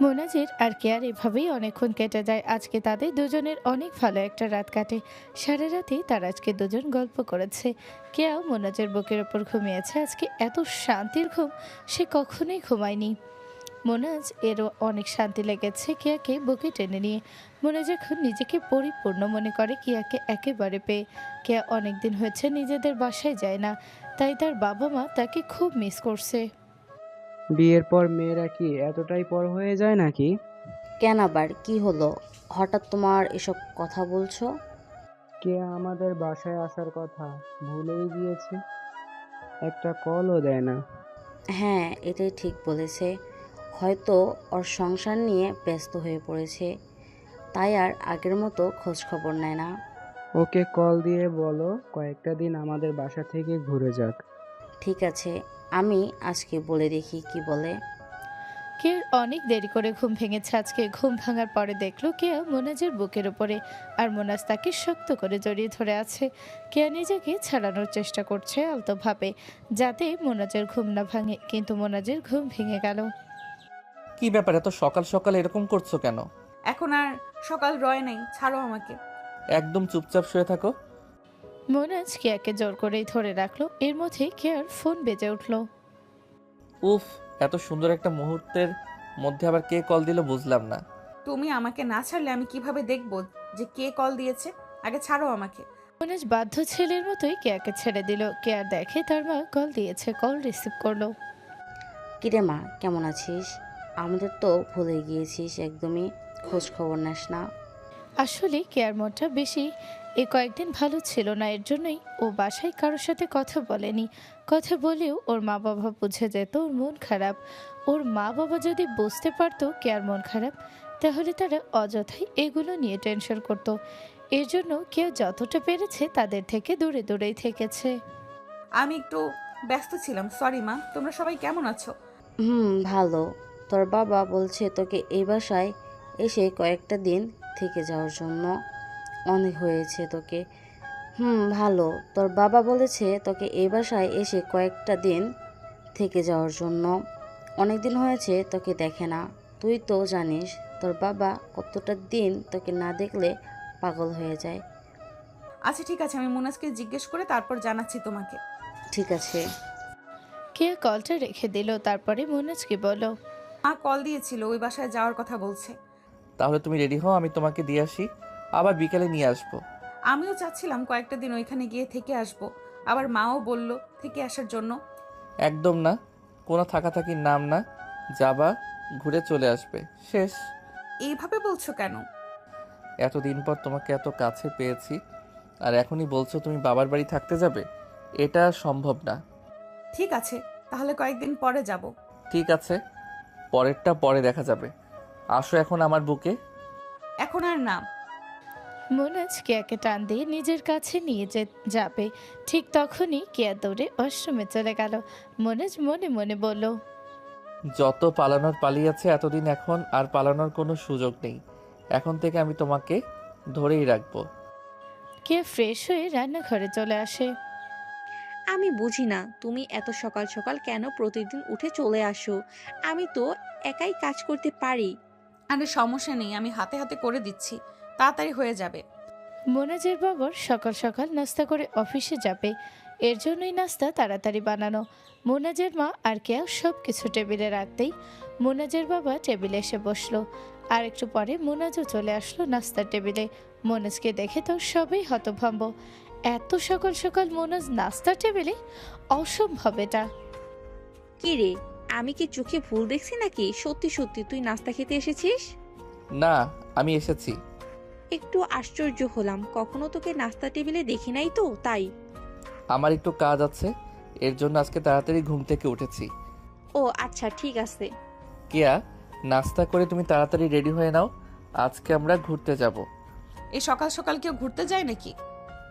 মোনাজের আর কেয়ার এভাবেই অনেকক্ষণ কেটে যায়। আজকে তাদের দুজনের অনেক ভালো একটা রাত কাটে। সারা রাতে তারা আজকে দুজন গল্প করেছে। কেয়াও মোনাজের বুকের ওপর ঘুমিয়েছে। আজকে এত শান্তির ঘুম সে কখনোই ঘুমায়নি। মোনাজ এরও অনেক শান্তি লেগেছে কেয়াকে বুকে টেনে নিয়ে। মোনাজ এখন নিজেকে পরিপূর্ণ মনে করে কেয়াকে একেবারে পেয়ে। কেয়া অনেকদিন হয়েছে নিজেদের বাসায় যায় না, তাই তার বাবা মা তাকে খুব মিস করছে। বিয়ের পর মেয়েরা কি এতটাই পর হয়ে যায় নাকি? কেন আবার কি হলো? হঠাৎ তোমার এসব কথা বলছো? কে আমাদের বাসায় আসার কথা ভুলেই গিয়েছে, একটা কলও দেয় না। হ্যাঁ, এটাই ঠিক বলেছে। হয়তো ওর সংসার নিয়ে ব্যস্ত হয়ে পড়েছে, তাই আর আগের মতো খোঁজ খবর নেয় না। ওকে কল দিয়ে বলো কয়েকটা দিন আমাদের বাসা থেকে ঘুরে যাক। ঠিক আছে, আমি আজকে বলে দেখি কি বলে। কেয়ার অনেক দেরি করে ঘুম ভেঙেছে আজকে। ঘুম ভাঙার পরে দেখলো কেয়া মোনাজের বুকের উপরে, আর মোনাজ তাকে শক্ত করে জড়িয়ে ধরে আছে। কেয়া নিজেকে ছাড়ানোর চেষ্টা করছে আলতোভাবে, যাতে মোনাজের ঘুম না ভাঙে, কিন্তু মোনাজের ঘুম ভেঙে গেল। কি ব্যাপার, এত সকাল সকাল এরকম করছো কেন? এখন আর সকাল রয় নাই, ছাড়ো আমাকে। একদম চুপচাপ শুয়ে থাকো। মোনাজ কেয়াকে জোর করেই ধরে রাখলো। এর মধ্যে কেয়ার ফোন বেজে উঠলো। উফ, এত সুন্দর একটা মুহূর্তের মধ্যে আবার কে কল দিল বুঝলাম না। তুমি আমাকে না ছাড়লে আমি কিভাবে দেখবো যে কে কল দিয়েছে? আগে ছাড়ো আমাকে। মোনাজ বাধ্য ছেলের মতোই কেয়াকে ছেড়ে দিল। কেয়ার দেখে তার মা কল দিয়েছে, কল রিসিভ করলো। কিরে মা, কেমন আছিস? আমাদের তো ভুলে গিয়েছিস, একদমই খোঁজ খবর নেস না। আসলে কেয়ার মনটা বেশি এই কয়েকদিন ভালো ছিল না, এর জন্যই ও বাসায় কারোর সাথে কথা বলেনি। কথা বলেও ওর মা বাবা বুঝে যেত ওর মন খারাপ। ওর মা বাবা যদি বুঝতে পারতো কেয়ার মন খারাপ, তাহলে তারা অযথাই এগুলো নিয়ে টেনশন করত। এর জন্য কেউ যতটা পেরেছে তাদের থেকে দূরে দূরেই থেকেছে। আমি একটু ব্যস্ত ছিলাম, সরি মা। তোমরা সবাই কেমন আছো? ভালো। তোর বাবা বলছে তোকে এই বাসায় এসে কয়েকটা দিন থেকে যাওয়ার জন্য। অনেক হয়েছে তোকে। ভালো। তোর বাবা বলেছে তোকে এই বাসায় এসে কয়েকটা দিন থেকে যাওয়ার জন্য। অনেক দিন হয়েছে তোকে দেখে না। তুই তো জানিস তোর বাবা কতটা দিন তোকে না দেখলে পাগল হয়ে যায়। আচ্ছা ঠিক আছে, আমি মুনাজকে জিজ্ঞেস করে তারপর জানাচ্ছি তোমাকে। ঠিক আছে। কেয়া কলটা রেখে দিল, তারপরে মুনাজকে বলল। মা কল দিয়েছিল, ওই বাসায় যাওয়ার কথা বলছে। তাহলে তুমি রেডি হও, আমি তোমাকে দিয়ে আসি, আবার বিকেলে নিয়ে আসবো। আমিও চাচ্ছিলাম কয়েকটা দিন ওইখানে গিয়ে থেকে আসবো, আবার মাও বলল থেকে আসার জন্য। একদম না, কোনো থাকাথাকির নাম না, যাবা ঘুরে চলে আসবে, শেষ। এইভাবে বলছো কেন? এতদিন পর তোমাকে এত কাছে পেয়েছি, আর এখনই বলছো তুমি বাবার বাড়ি থাকতে যাবে? এটা সম্ভব না। ঠিক আছে, তাহলে কয়েকদিন পরে যাব। ঠিক আছে, পরেরটা পরে দেখা যাবে। আসো এখন আমার বুকে। এখন আর না। মোনাজ কেয়াকে টান দিয়ে নিজের কাছে নিয়ে যাবে, ঠিক তখনই কেয়া দৌড়ে ওয়াশরুমে চলে গেল। মোনাজ মনে মনে বলল, যত পালানোর পালিয়েছে এতদিন, এখন আর পালানোর কোনো সুযোগ নেই। এখন থেকে আমি তোমাকে ধরেই রাখবো। কেয়া ফ্রেশ হয়ে রান্নাঘরে চলে আসে। আমি বুঝি না তুমি এত সকাল সকাল কেন প্রতিদিন উঠে চলে আসো। আমি তো একাই কাজ করতে পারি। আরে সমস্যা নেই, আমি হাতে হাতে করে দিচ্ছি, তাড়াতাড়ি হয়ে যাবে। মোনাজের বাবার সকাল সকাল নাস্তা করে অফিসে যাবে, এর জন্যই নাস্তা তাড়াতাড়ি বানানো। মোনাজের মা আর কেয়া সব কিছু টেবিলে রাখতেই মোনাজের বাবা টেবিলে এসে বসলো। আর একটু পরে মোনাজও চলে আসলো নাস্তার টেবিলে। মোনাজকে দেখে তো সবাই হতভম্ব। এত সকাল সকাল মোনাজ নাস্তার টেবিলে? অসম্ভব এটা। কি রে, আমি কি চোখে ভুল দেখছি নাকি? সত্যি সত্যি তুই নাস্তা খেতে এসেছিস? না, আমি এসেছি। একটু আশ্চর্য হলাম, কখনো তোকে নাস্তা টেবিলে দেখি নাই তো, তাই। আমার একটু কাজ আছে, এর জন্য আজকে তাড়াতাড়ি ঘুম থেকে উঠেছি। ও আচ্ছা, ঠিক আছে। কেয়া, নাস্তা করে তুমি তাড়াতাড়ি রেডি হয়ে নাও, আজকে আমরা ঘুরতে যাব। এই সকাল সকাল কেউ ঘুরতে যায় নাকি?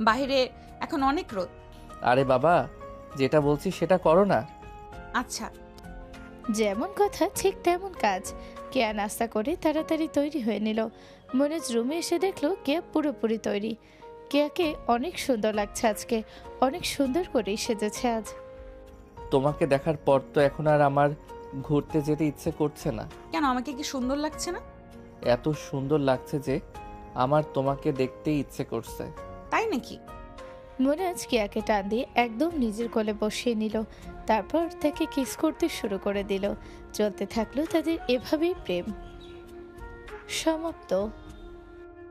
বাইরে এখন অনেক রোদ। আরে বাবা, যেটা বলছি সেটা করো না। আচ্ছা। যেমন কথা ঠিক তেমন কাজ। কেয়া নাস্তা করে তাড়াতাড়ি তৈরি হয়ে নিল। মোনাজ রুমে এসে দেখলো কেয়া পুরোপুরি তৈরি। কেয়াকে অনেক সুন্দর লাগছে আজকে, অনেক সুন্দর করেই সেজেছে আজ। তোমাকে দেখার পর তো এখন আর আমার ঘুরতে যেতে ইচ্ছে করছে না। কেন, আমাকে কি সুন্দর লাগছে না? এত সুন্দর লাগছে যে আমার তোমাকে দেখতেই ইচ্ছে করছে। তাই নাকি? মোনাজ কেয়াকে টান দিয়ে একদম নিজের কোলে বসিয়ে নিল, তারপর তাকে কিস করতে শুরু করে দিল। চলতে থাকলো তাদের এভাবেই প্রেম। সমাপ্ত।